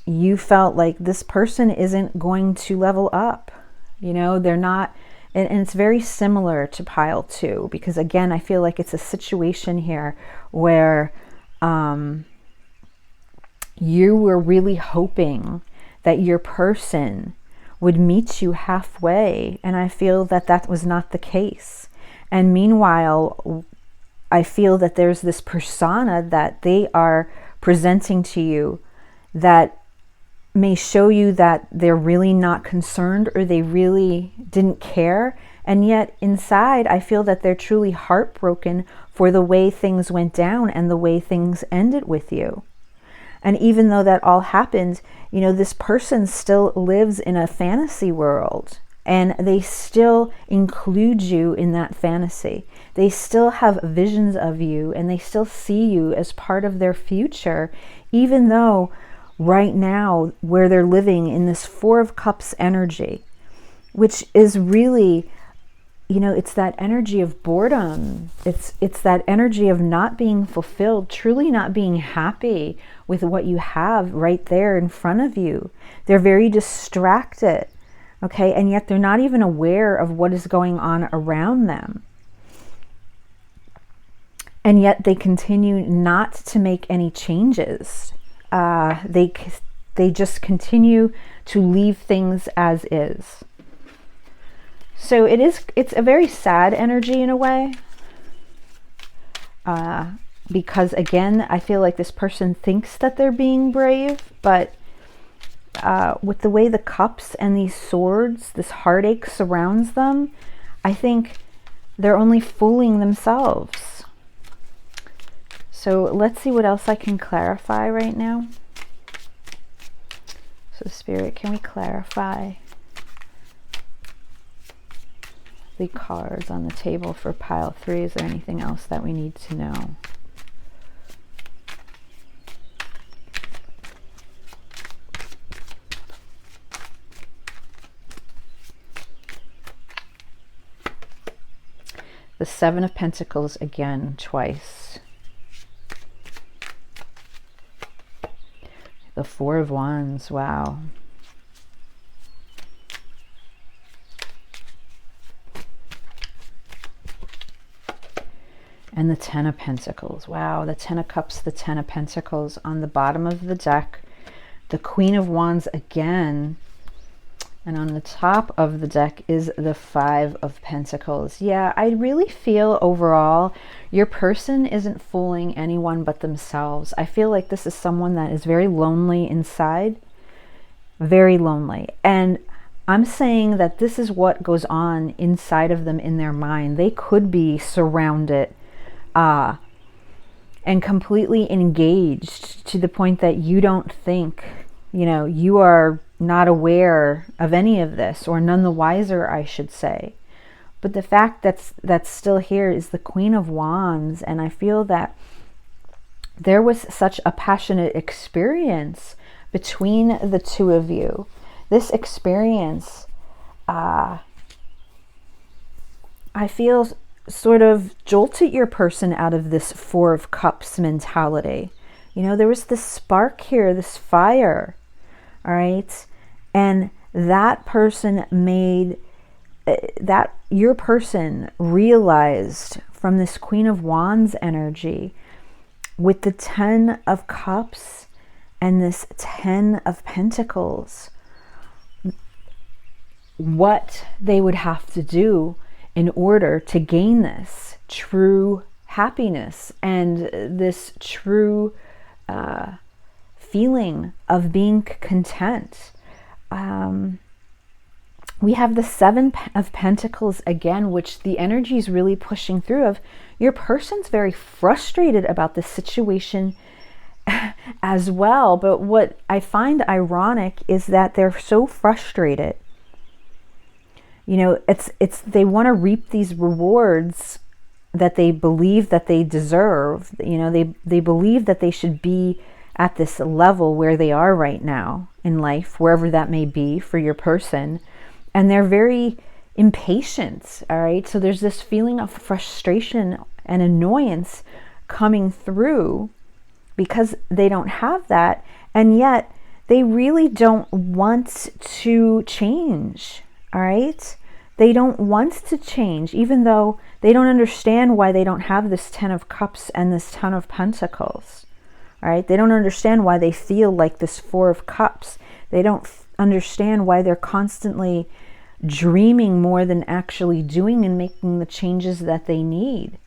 you felt like this person isn't going to level up. You know, they're not. And it's very similar to pile 2, because again, I feel like it's a situation here where you were really hoping that your person would meet you halfway. And I feel that that was not the case. And meanwhile, I feel that there's this persona that they are presenting to you that may show you that they're really not concerned or they really didn't care. And yet inside, I feel that they're truly heartbroken for the way things went down and the way things ended with you. And even though that all happened, you know, this person still lives in a fantasy world, and they still include you in that fantasy. They still have visions of you, and they still see you as part of their future, even though right now where they're living in this 4 of Cups energy, which is really, you know, it's that energy of boredom. It's that energy of not being fulfilled, truly not being happy with what you have right there in front of you. They're very distracted, okay? And yet they're not even aware of what is going on around them. And yet they continue not to make any changes. They just continue to leave things as is. So it's a very sad energy in a way, because again, I feel like this person thinks that they're being brave, but with the way the cups and these swords, this heartache surrounds them, I think they're only fooling themselves. So let's see what else I can clarify right now. So Spirit, can we clarify the cards on the table for pile 3? Is there anything else that we need to know? The 7 of Pentacles again, twice. The 4 of Wands, wow. And the 10 of Pentacles, wow. The 10 of Cups, the 10 of Pentacles on the bottom of the deck. The Queen of Wands again. And on the top of the deck is the 5 of Pentacles. Yeah, I really feel overall your person isn't fooling anyone but themselves. I feel like this is someone that is very lonely inside. Very lonely. And I'm saying that this is what goes on inside of them in their mind. They could be surrounded and completely engaged to the point that you don't think, you know, you are not aware of any of this, or none the wiser, I should say. But the fact that's still here is the Queen of Wands, and I feel that there was such a passionate experience between the two of you. This experience, I feel, sort of jolted your person out of this 4 of Cups mentality. You know, there was this spark here, this fire, all right? And that person made, that your person realized from this Queen of Wands energy with the 10 of Cups and this 10 of Pentacles, what they would have to do in order to gain this true happiness and this true feeling of being content. We have the 7 of Pentacles again, which the energy is really pushing through of your person's very frustrated about this situation as well. But what I find ironic is that they're so frustrated. You know, it's they want to reap these rewards that they believe that they deserve. You know, they believe that they should be at this level where they are right now in life, wherever that may be for your person. And they're very impatient, all right? So there's this feeling of frustration and annoyance coming through because they don't have that. And yet they really don't want to change, all right? They don't want to change, even though they don't understand why they don't have this 10 of Cups and this 10 of Pentacles. All right, they don't understand why they feel like this 4 of Cups. They don't understand why they're constantly dreaming more than actually doing and making the changes that they need.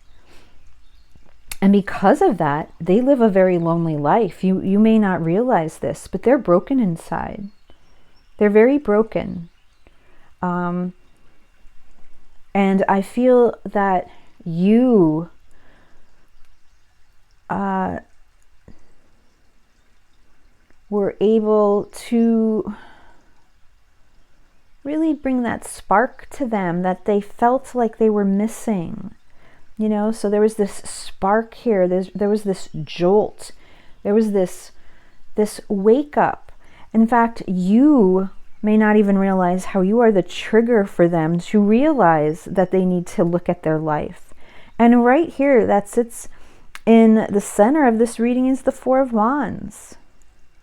And because of that, they live a very lonely life. You may not realize this, but they're broken inside. They're very broken. And I feel that you were able to really bring that spark to them that they felt like they were missing. You know, so there was this spark here. There was this jolt. There was this wake up. In fact, you may not even realize how you are the trigger for them to realize that they need to look at their life. And right here, that sits in the center of this reading is the 4 of Wands.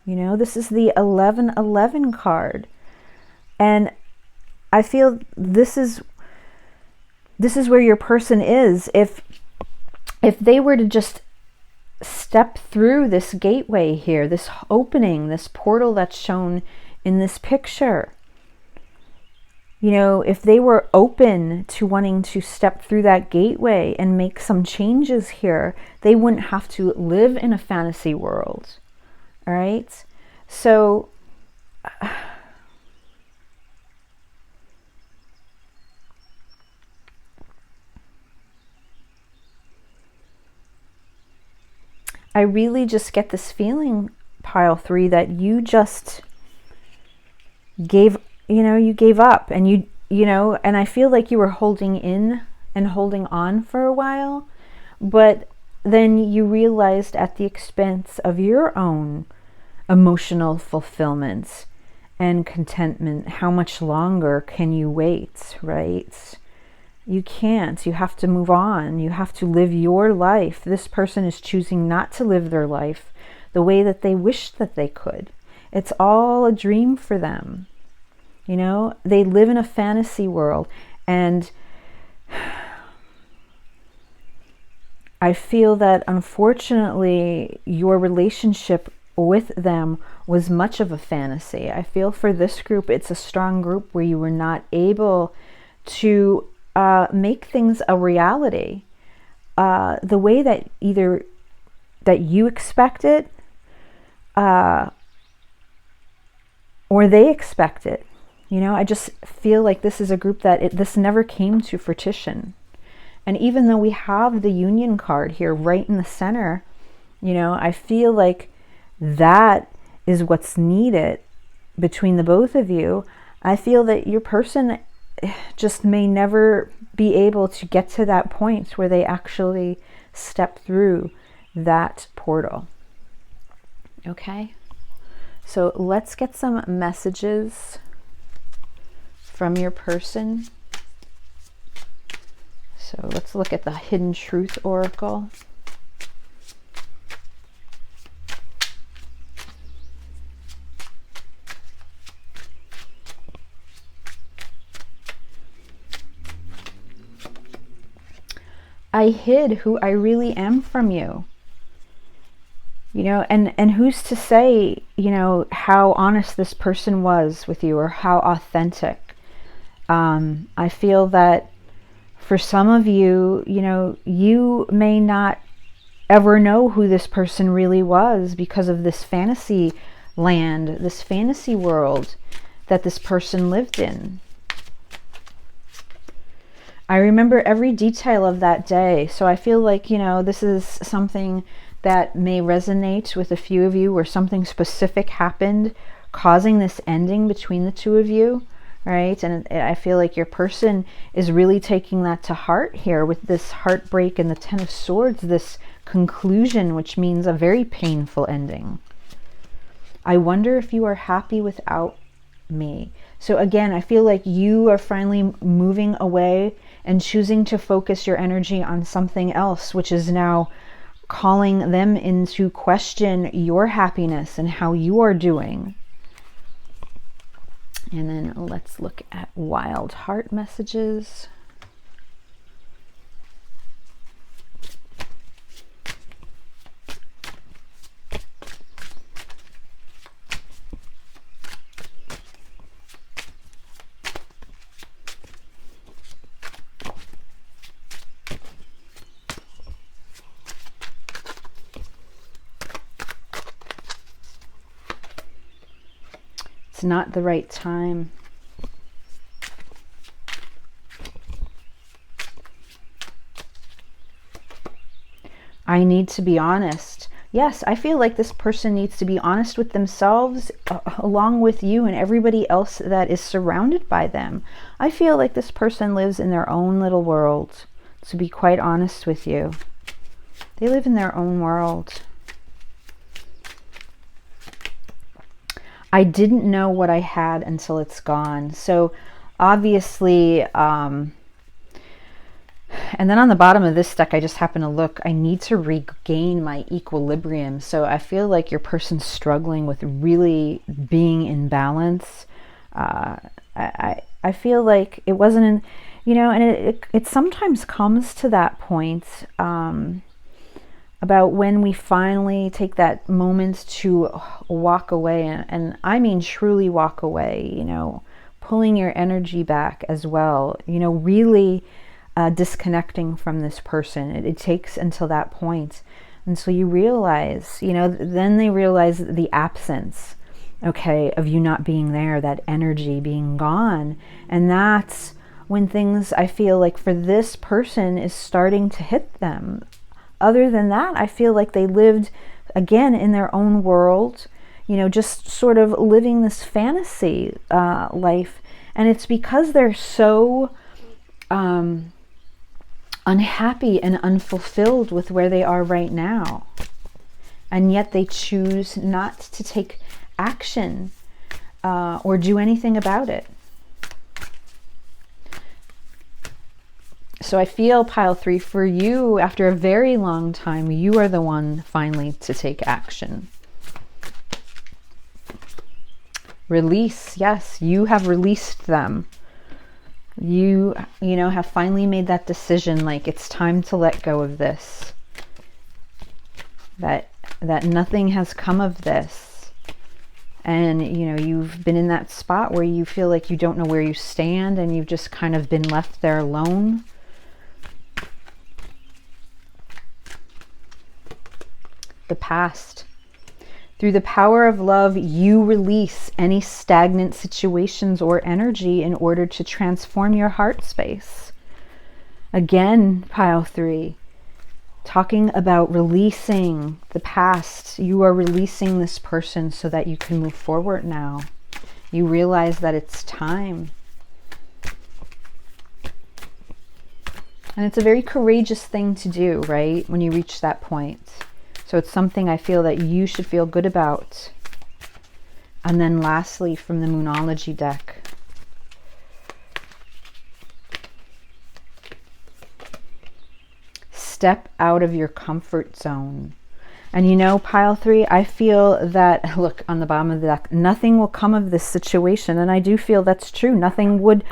You know, this is the 1111 card. And I feel this is where your person is. If they were to just step through this gateway here, this opening, this portal that's shown in this picture, you know, if they were open to wanting to step through that gateway and make some changes here, they wouldn't have to live in a fantasy world. All right. So I really just get this feeling, pile 3, that you just gave, you gave up, and and I feel like you were holding in and holding on for a while, but then you realized at the expense of your own emotional fulfillment and contentment, how much longer can you wait, right? You can't. You have to move on. You have to live your life. This person is choosing not to live their life the way that they wish that they could. It's all a dream for them. They live in a fantasy world, and I feel that unfortunately your relationship with them was much of a fantasy. I feel for this group, it's a strong group where you were not able to make things a reality the way that either that you expect it or they expect it. I just feel like this is a group that this never came to fruition. And even though we have the Union card here right in the center, I feel like that is what's needed between the both of you. I feel that your person just may never be able to get to that point where they actually step through that portal. Okay? So let's get some messages from your person. So let's look at the Hidden Truth Oracle. I hid who I really am from you. And who's to say, how honest this person was with you, or how authentic. I feel that for some of you, you may not ever know who this person really was because of this fantasy land, this fantasy world that this person lived in. I remember every detail of that day. So I feel like, this is something that may resonate with a few of you, where something specific happened causing this ending between the two of you, right? And I feel like your person is really taking that to heart here with this heartbreak and the Ten of Swords, this conclusion, which means a very painful ending. I wonder if you are happy without me. So again, I feel like you are finally moving away and choosing to focus your energy on something else, which is now calling them into question your happiness and how you are doing. And then let's look at Wild Heart messages. It's not the right time. I need to be honest. Yes, I feel like this person needs to be honest with themselves along with you and everybody else that is surrounded by them. I feel like this person lives in their own little world, to be quite honest with you. They live in their own world. I didn't know what I had until it's gone. So obviously, and then on the bottom of this deck, I just happen to look, I need to regain my equilibrium. So I feel like your person's struggling with really being in balance. I feel like it wasn't, and it sometimes comes to that point, about when we finally take that moment to walk away, and I mean truly walk away, pulling your energy back as well, really disconnecting from this person. It takes until that point. And so you realize, then they realize the absence, okay, of you not being there, that energy being gone. And that's when things, I feel like for this person, is starting to hit them. Other than that, I feel like they lived, again, in their own world, you know, just sort of living this fantasy life. And it's because they're so unhappy and unfulfilled with where they are right now. And yet they choose not to take action or do anything about it. So I feel, pile 3, for you, after a very long time, you are the one finally to take action. Release, yes, you have released them. You know, have finally made that decision, like it's time to let go of this. That nothing has come of this. And, you know, you've been in that spot where you feel like you don't know where you stand and you've just kind of been left there alone. The past. Through the power of love, you release any stagnant situations or energy in order to transform your heart space. Again, pile 3, talking about releasing the past. You are releasing this person so that you can move forward now. You realize that it's time. And it's a very courageous thing to do, right? When you reach that point. So it's something I feel that you should feel good about. And then lastly, from the Moonology deck, step out of your comfort zone. And you know, pile 3, I feel that, look, on the bottom of the deck, nothing will come of this situation. And I do feel that's true. Nothing would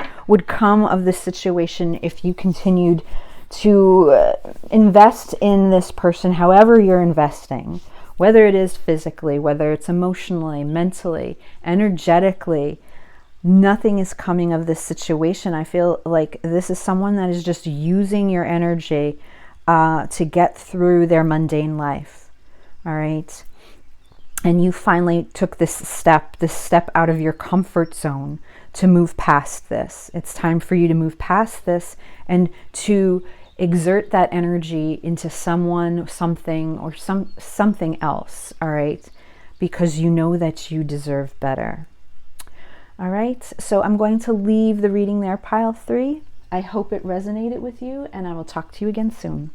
come of this situation if you continued to invest in this person, however you're investing, whether it is physically, whether it's emotionally, mentally, energetically. Nothing is coming of this situation. I feel like this is someone that is just using your energy to get through their mundane life. All right. And you finally took this step out of your comfort zone to move past this. It's time for you to move past this and to exert that energy into someone, something, or something else, all right? Because you know that you deserve better. All right, so I'm going to leave the reading there, pile 3. I hope it resonated with you, and I will talk to you again soon.